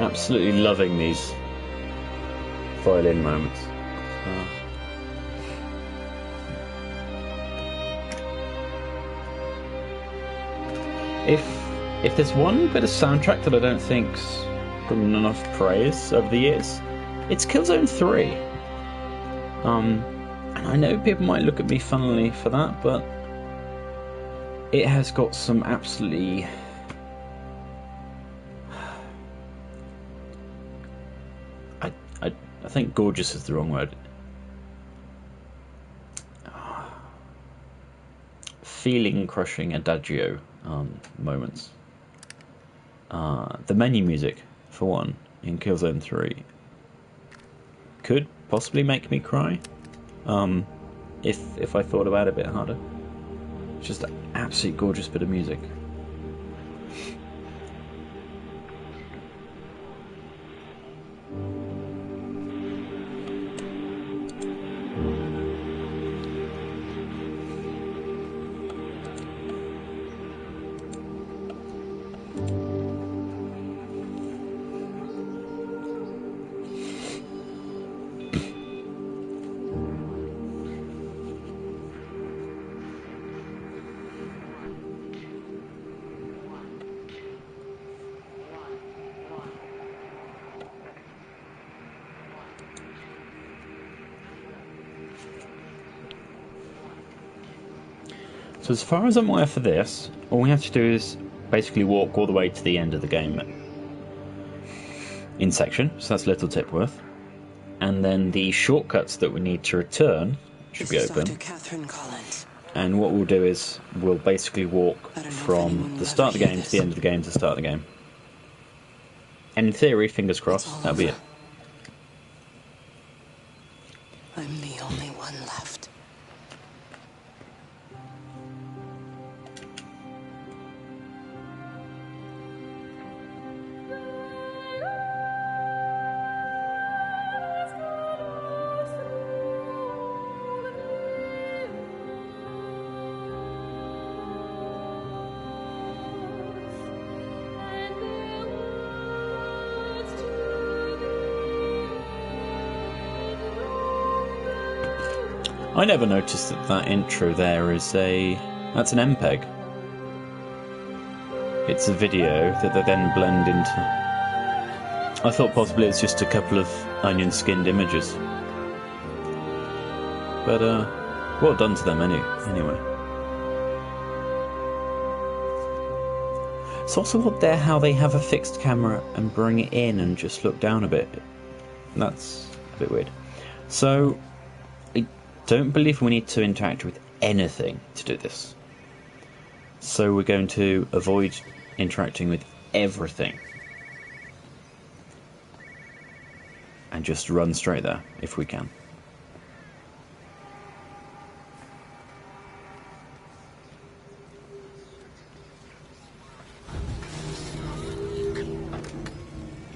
Absolutely loving these violin moments. If there's one bit of soundtrack that I don't think's gotten enough praise over the years, it's Killzone 3. And I know people might look at me funnily for that, but it has got some absolutely I think gorgeous is the wrong word. Feeling crushing adagio moments. The menu music, for one, in Killzone 3 could possibly make me cry if I thought about it a bit harder. It's just an absolutely gorgeous bit of music. So as far as I'm aware for this, all we have to do is basically walk all the way to the end of the game in section, so that's Little Tipworth. And then the shortcuts that we need to return should be open. Dr. Catherine Collins. And what we'll do is we'll basically walk from the start of the game to the end of the game to the start of the game. And in theory, fingers crossed, that'll be it. I'm the only one left. I never noticed that intro there is that's an MPEG. It's a video that they then blend into. I thought possibly it's just a couple of onion-skinned images. But, well done to them anyway. It's also odd there how they have a fixed camera and bring it in and just look down a bit. That's a bit weird. So, I don't believe we need to interact with anything to do this. So we're going to avoid interacting with everything. And just run straight there, if we can.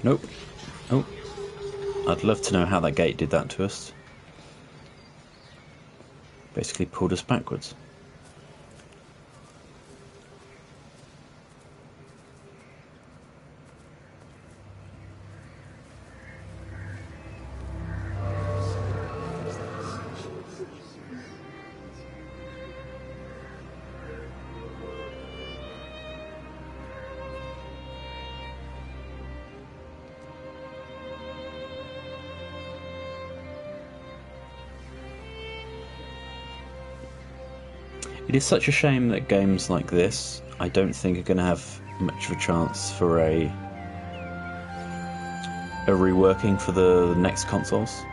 Nope. Oh. I'd love to know how that gate did that to us. Basically pulled us backwards. It is such a shame that games like this, I don't think are going to have much of a chance for a reworking for the next consoles.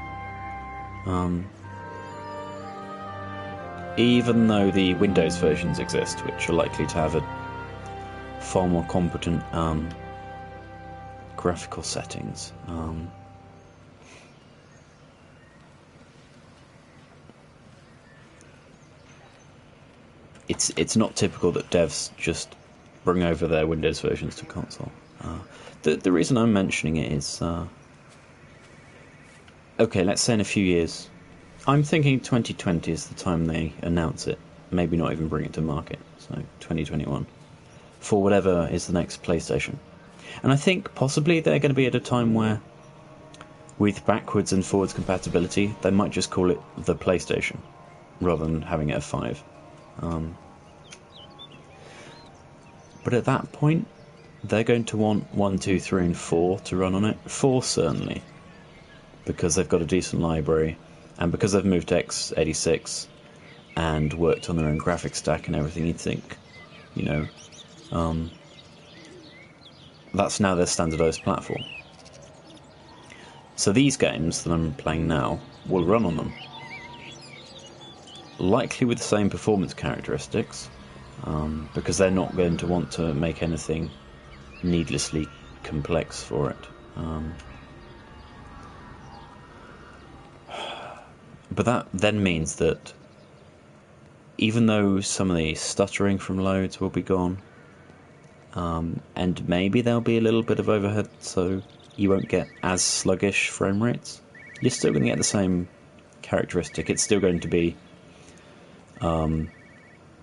Even though the Windows versions exist, which are likely to have a far more competent graphical settings. It's not typical that devs just bring over their Windows versions to console. The reason I'm mentioning it is, okay, let's say in a few years, I'm thinking 2020 is the time they announce it, maybe not even bring it to market, so 2021, for whatever is the next PlayStation. And I think possibly they're going to be at a time where, with backwards and forwards compatibility, they might just call it the PlayStation, rather than having it a 5. But at that point, they're going to want 1, 2, 3, and 4 to run on it. 4 certainly, because they've got a decent library, and because they've moved to x86 and worked on their own graphics stack and everything. You'd think, you know, that's now their standardized platform. So these games that I'm playing now will run on them, likely with the same performance characteristics, because they're not going to want to make anything needlessly complex for it. But that then means that even though some of the stuttering from loads will be gone, and maybe there'll be a little bit of overhead, so you won't get as sluggish frame rates, you're still going to get the same characteristic. It's still going to be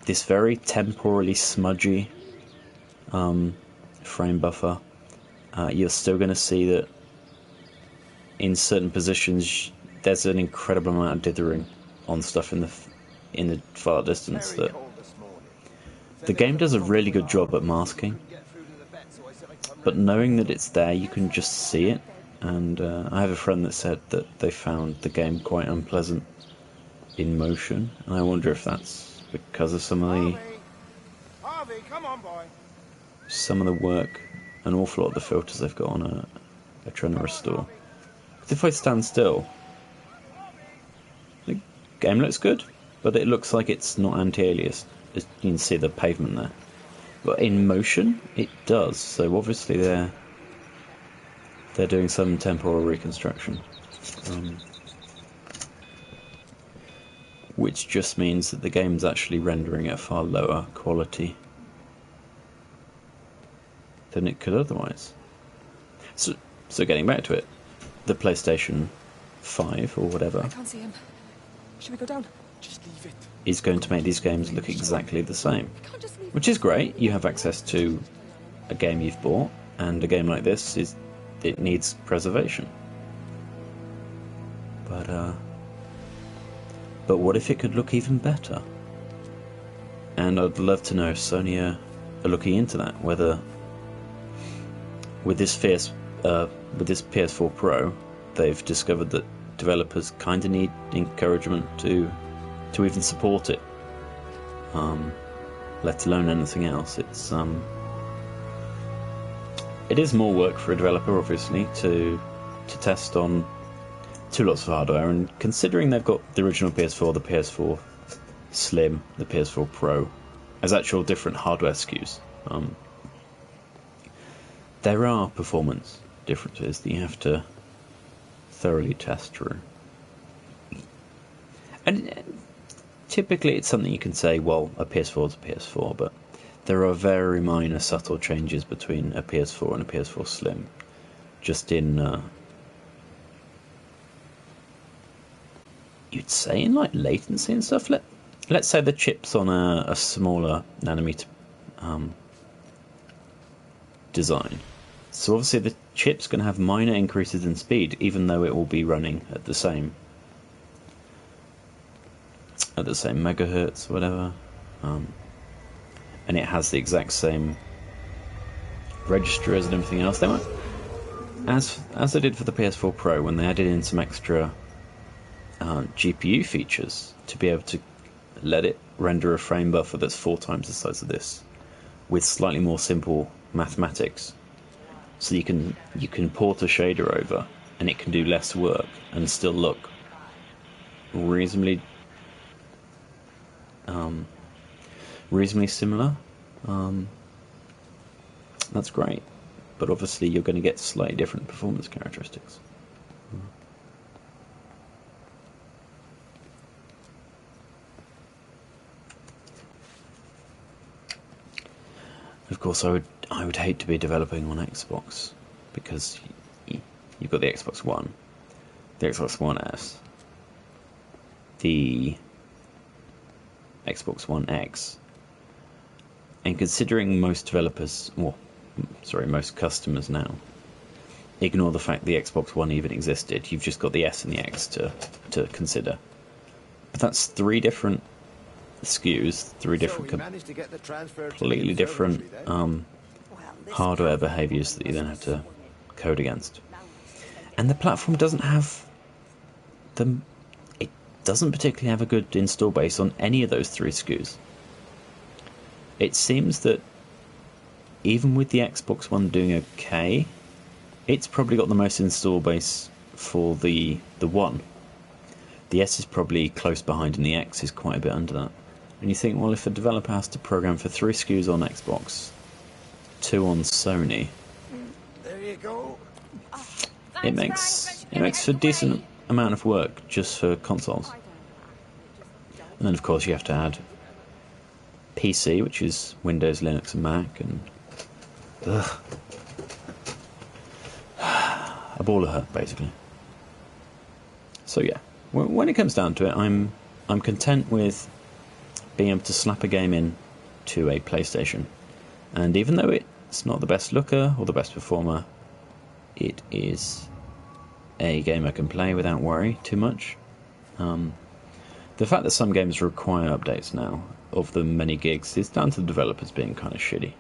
this very temporally smudgy frame buffer. You're still going to see that in certain positions there's an incredible amount of dithering on stuff in the far distance that the game does a really good job at masking. But knowing that it's there, you can just see it. And I have a friend that said that they found the game quite unpleasant in motion, and I wonder if that's because of some of the work, an awful lot of the filters they've got on are trying to restore. But if I stand still, the game looks good, but it looks like it's not anti-aliased. You can see the pavement there. But in motion, it does. So obviously they're doing some temporal reconstruction, which just means that the game's actually rendering at a far lower quality than it could otherwise. So getting back to it, the PlayStation 5 or whatever, I can't see him. Should we go down? Just leave it. Is going to make these games look exactly the same, I can't just leave which is great. You have access to a game you've bought, and a game like this it needs preservation. But what if it could look even better? And I'd love to know if Sony are looking into that, whether with this PS4 Pro, they've discovered that developers kind of need encouragement to even support it, let alone anything else. It is more work for a developer, obviously, to test on two lots of hardware, and considering they've got the original PS4, the PS4 Slim, the PS4 Pro as actual different hardware SKUs, there are performance differences that you have to thoroughly test through. And typically it's something you can say, well, a PS4 is a PS4, but there are very minor subtle changes between a PS4 and a PS4 Slim, just in you'd say in like latency and stuff. Let's say the chip's on a smaller nanometer design, so obviously the chip's going to have minor increases in speed, even though it will be running at the same megahertz, whatever, and it has the exact same registers and everything else. They might, as they did for the PS4 Pro, when they added in some extra GPU features to be able to let it render a frame buffer that's 4 times the size of this, with slightly more simple mathematics, so you can port a shader over and it can do less work and still look reasonably similar. That's great, but obviously you're going to get slightly different performance characteristics. Of course, I would hate to be developing on Xbox, because you've got the Xbox One, the Xbox One S, the Xbox One X, and considering most customers now ignore the fact the Xbox One even existed, you've just got the S and the X to consider. But that's 3 different SKUs, three different, So he managed to get the transfer to the completely different observatory then? hardware behaviours that you then have to code against. And the platform doesn't have the... It doesn't particularly have a good install base on any of those three SKUs. It seems that even with the Xbox One doing okay, it's probably got the most install base for the One. The S is probably close behind, and the X is quite a bit under that. And you think, well, if a developer has to program for 3 SKUs on Xbox, 2 on Sony, There you go. it makes for a decent amount of work just for consoles. And then, of course, you have to add PC, which is Windows, Linux, and Mac, and a ball of hurt, basically. So yeah, when it comes down to it, I'm content with being able to slap a game in to a PlayStation, and even though it's not the best looker or the best performer, it is a game I can play without worry too much. The fact that some games require updates now of the many gigs is down to the developers being kind of shitty.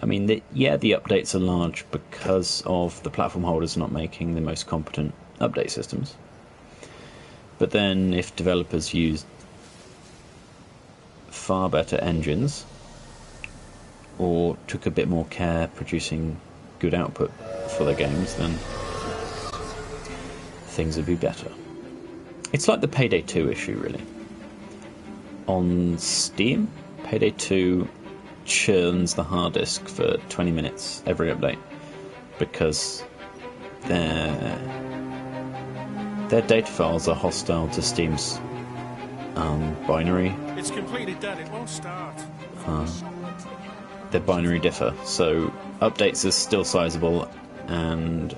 I mean, the updates are large because of the platform holders not making the most competent update systems. But then if developers used far better engines or took a bit more care producing good output for their games, then things would be better. It's like the Payday 2 issue, really. On Steam, Payday 2 churns the hard disk for 20 minutes every update because their data files are hostile to Steam's binary. It's completely dead. It won't start. Their binary differ, so updates are still sizable, and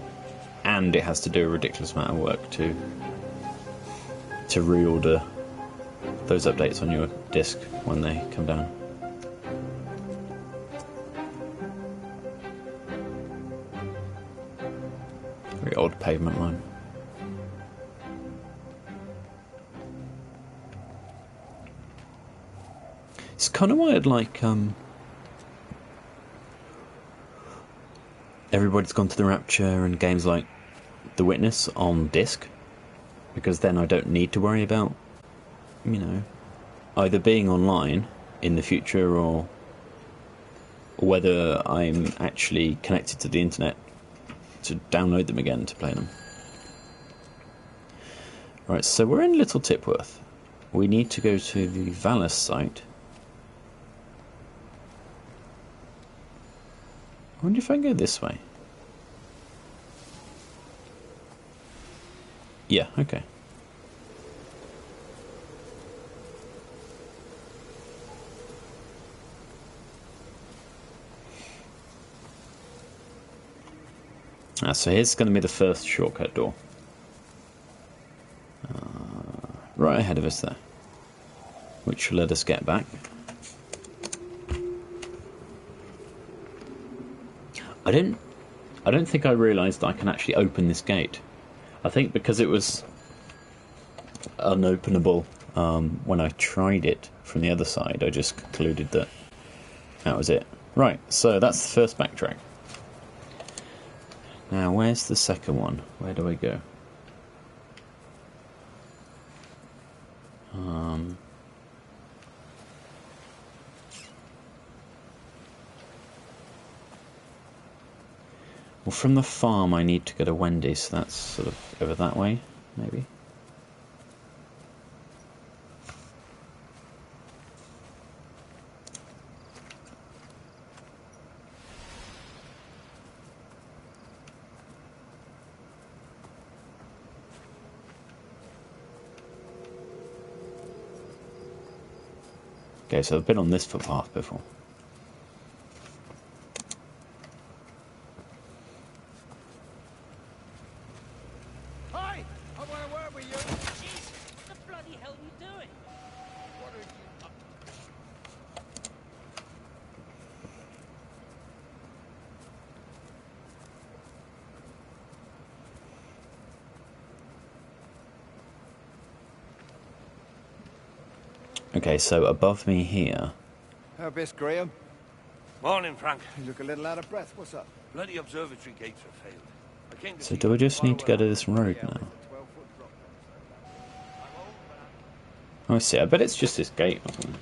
it has to do a ridiculous amount of work to reorder those updates on your disk when they come down. Very odd pavement line. It's kind of why I'd like everybody's gone to the Rapture and games like The Witness on disc, because then I don't need to worry about, either being online in the future or whether I'm actually connected to the internet to download them again to play them. Right, so we're in Little Tipworth. We need to go to the Valis site. I wonder if I can go this way. Yeah, okay. So here's going to be the first shortcut door. Right ahead of us there. Which will let us get back. I don't think I realised I can actually open this gate. I think because it was unopenable when I tried it from the other side, I just concluded that was it. Right, so that's the first backtrack. Now, where's the second one? Where do I go? Well, from the farm I need to go to Wendy's, so that's sort of over that way, maybe. Okay, so I've been on this footpath before. Hi! I want to work with you. Jesus, what the bloody hell are you doing? What are you up Okay, so above me here. How best, Graham? Morning, Frank. You look a little out of breath. What's up? Bloody observatory gates have failed. I came to So see do if I I could just need to follow go it to up. this road Yeah, now? with the 12-foot drop. I'm old, but I'm... Oh, I see. I bet it's just this gate or something.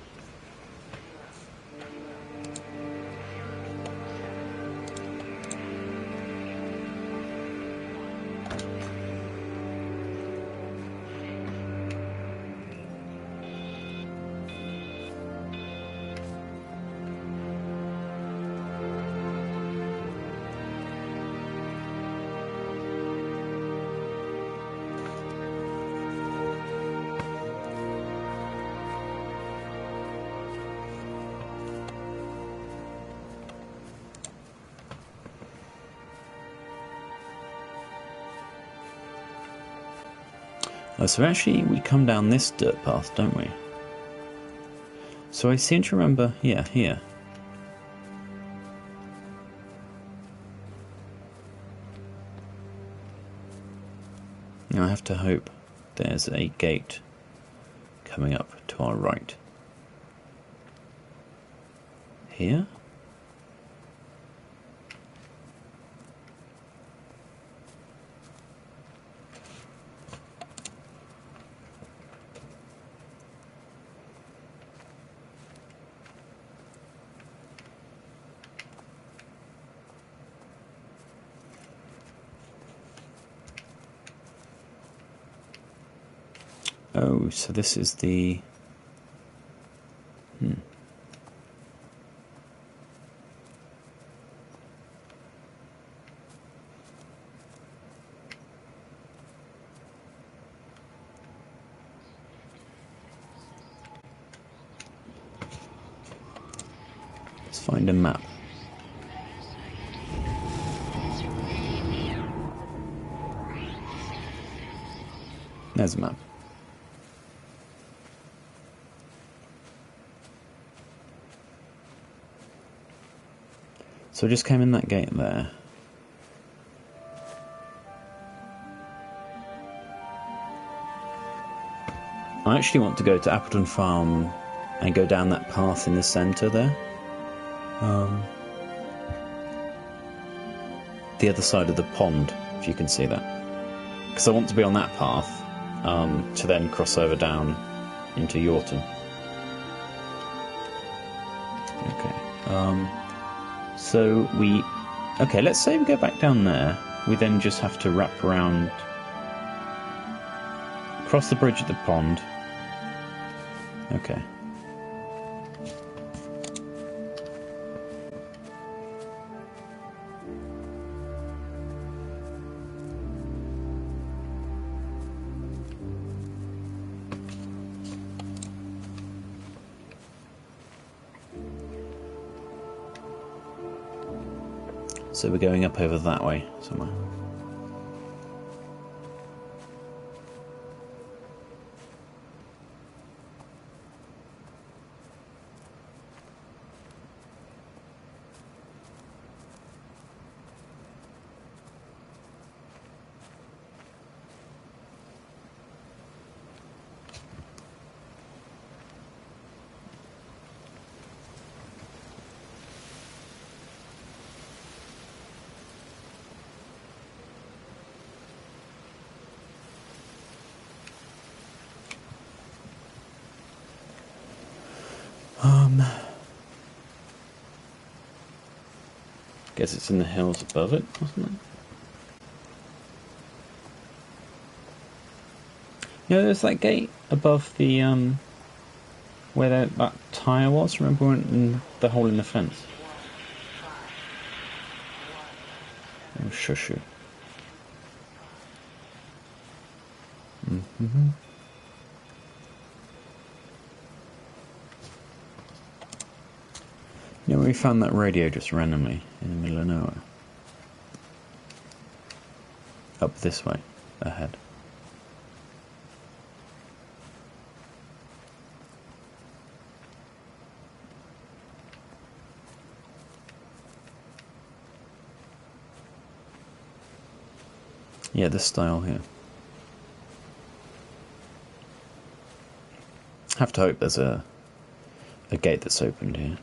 Oh, so actually we come down this dirt path, don't we? So I seem to remember, yeah, here. Now I have to hope there's a gate coming up to our right. Here? Oh, so this is the... Let's find a map. There's a map. So I just came in that gate there. I actually want to go to Appleton Farm and go down that path in the centre there. The other side of the pond, if you can see that. Because I want to be on that path to then cross over down into Yorton. Okay. So we... Okay, let's say we go back down there. We then just have to wrap around... Cross the bridge at the pond. Okay. So we're going up over that way somewhere. Guess it's in the hills above it, wasn't it? You know, there's that gate above the, where that tyre was, remember, in the hole in the fence? Oh, shushu. Mm-hmm. You know, we found that radio just randomly in the middle of nowhere. Up this way, ahead. Yeah, this style here. Have to hope there's a gate that's opened here.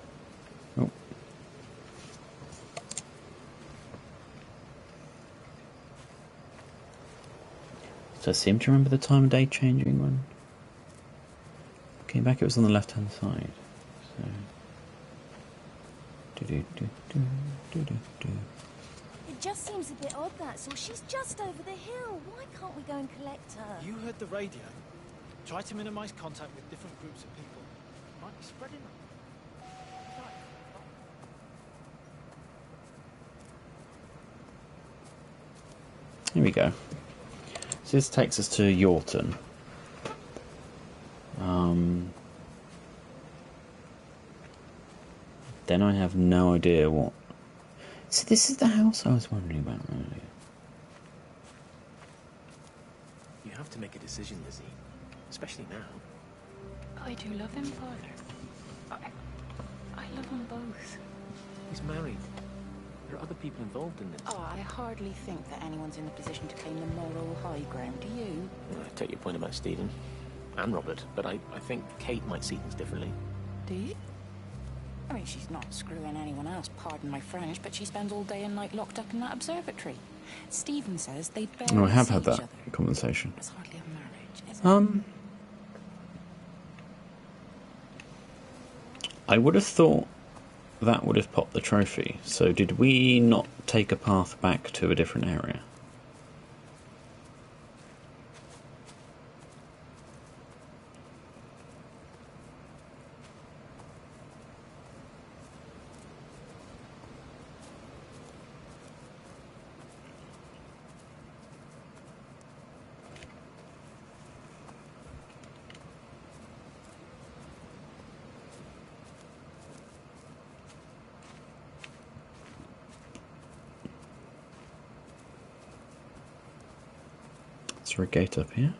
Oh. So I seem to remember the time of day changing when I came back. It was on the left-hand side. So. It just seems a bit odd, that's all. She's just over the hill. Why can't we go and collect her? You heard the radio. Try to minimize contact with different groups of people. Might be spreading them. Here we go. So this takes us to Yorton. Then I have no idea what... So this is the house I was wondering about earlier. You have to make a decision, Lizzie. Especially now. I do love him, Father. I love them both. He's married. There are other people involved in this. Oh, I hardly think that anyone's in a position to claim the moral high ground, do you? I take your point about Stephen and Robert, but I think Kate might see things differently. Do you? I mean, she's not screwing anyone else, pardon my French, but she spends all day and night locked up in that observatory. Stephen says they barely Oh, I have see had each that other. conversation. It's hardly a marriage, is it? I would have thought that would have popped the trophy. So did we not take a path back to a different area? Is there a gate up here?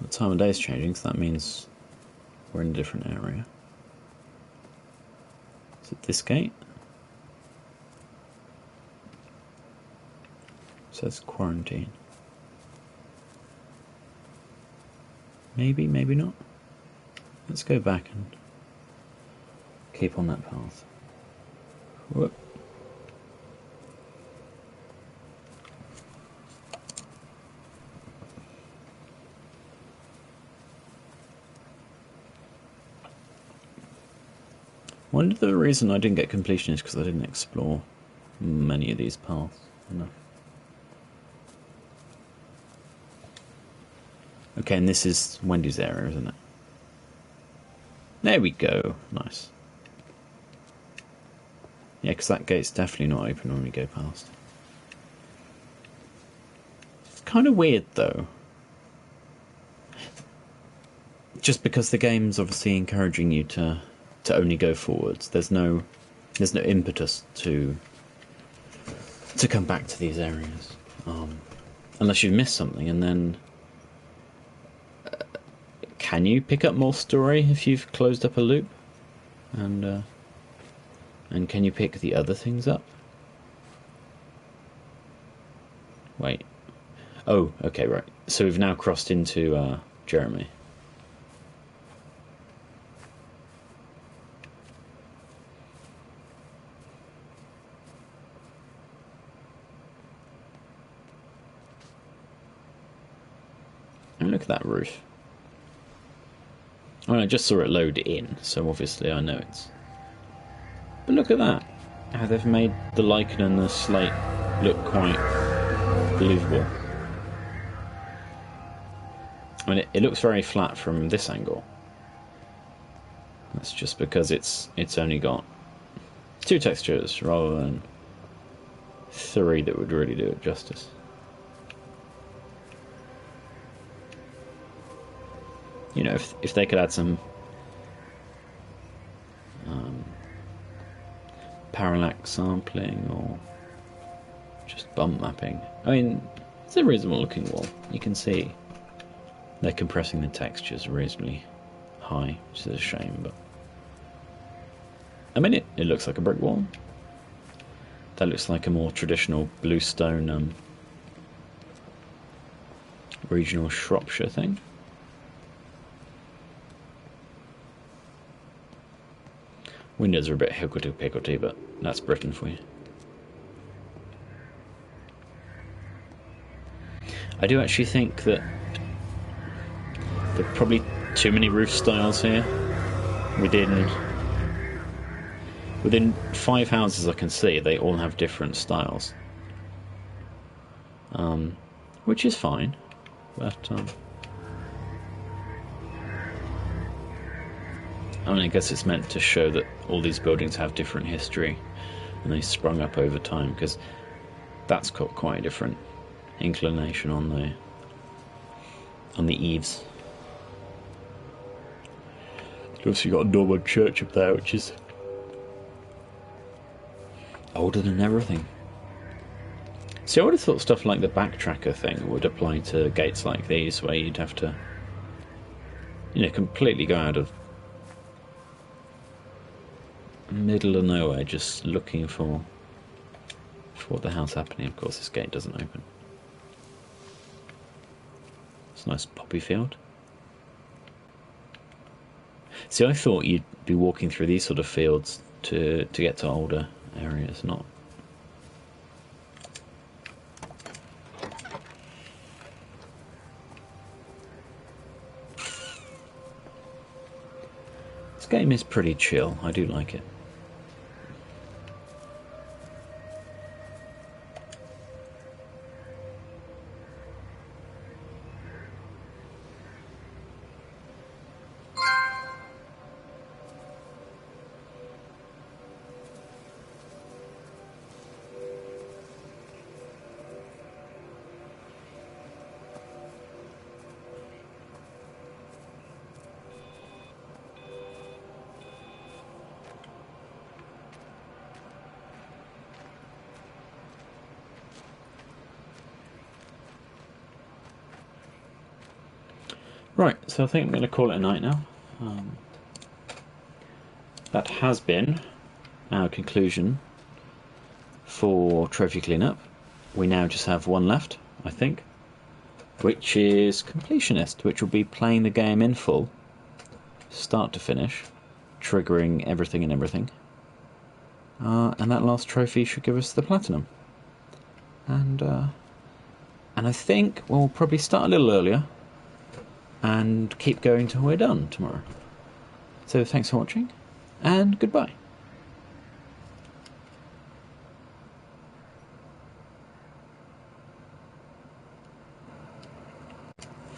The time of day is changing, so that means we're in a different area. Is it this gate? It says quarantine. Maybe, maybe not. Let's go back and keep on that path. Whoop. I wonder if the reason I didn't get completion is because I didn't explore many of these paths enough. Okay, and this is Wendy's area, isn't it? There we go. Nice. Yeah, because that gate's definitely not open when we go past. It's kind of weird, though. Just because the game's obviously encouraging you to only go forwards. There's no impetus to come back to these areas, unless you've missed something. And then, can you pick up more story if you've closed up a loop? And can you pick the other things up? Wait. Oh, okay, right. So we've now crossed into Jeremy. And look at that roof. I mean, I just saw it load in, so obviously I know it's... But look at that! How they've made the lichen and the slate look quite believable. I mean, it looks very flat from this angle. That's just because it's only got 2 textures rather than 3 that would really do it justice. You know, if they could add some parallax sampling or bump mapping. I mean, it's a reasonable looking wall. You can see they're compressing the textures reasonably high, which is a shame, but I mean, it looks like a brick wall. That looks like a more traditional bluestone regional Shropshire thing. Windows are a bit higgledy-piggledy, but that's Britain for you. I do actually think that there are probably too many roof styles here. Within 5 houses I can see, they all have different styles. Which is fine, but I mean, I guess it's meant to show that all these buildings have different history and they sprung up over time, because that's got quite a different inclination on the eaves. You've also got a Norman church up there, which is older than everything. See, I would have thought stuff like the backtracker thing would apply to gates like these, where you'd have to, you know, completely go out of middle of nowhere just looking for what the hell's happening. Of course, this gate doesn't open. It's a nice poppy field. See, I thought you'd be walking through these sort of fields to get to older areas, not. This game is pretty chill. I do like it. Right, so I think I'm going to call it a night now. That has been our conclusion for Trophy Cleanup. We now just have one left, I think, which is Completionist, which will be playing the game in full, start to finish, triggering everything and everything. And that last trophy should give us the Platinum. And I think we'll probably start a little earlier and keep going till we're done tomorrow. So thanks for watching, and goodbye.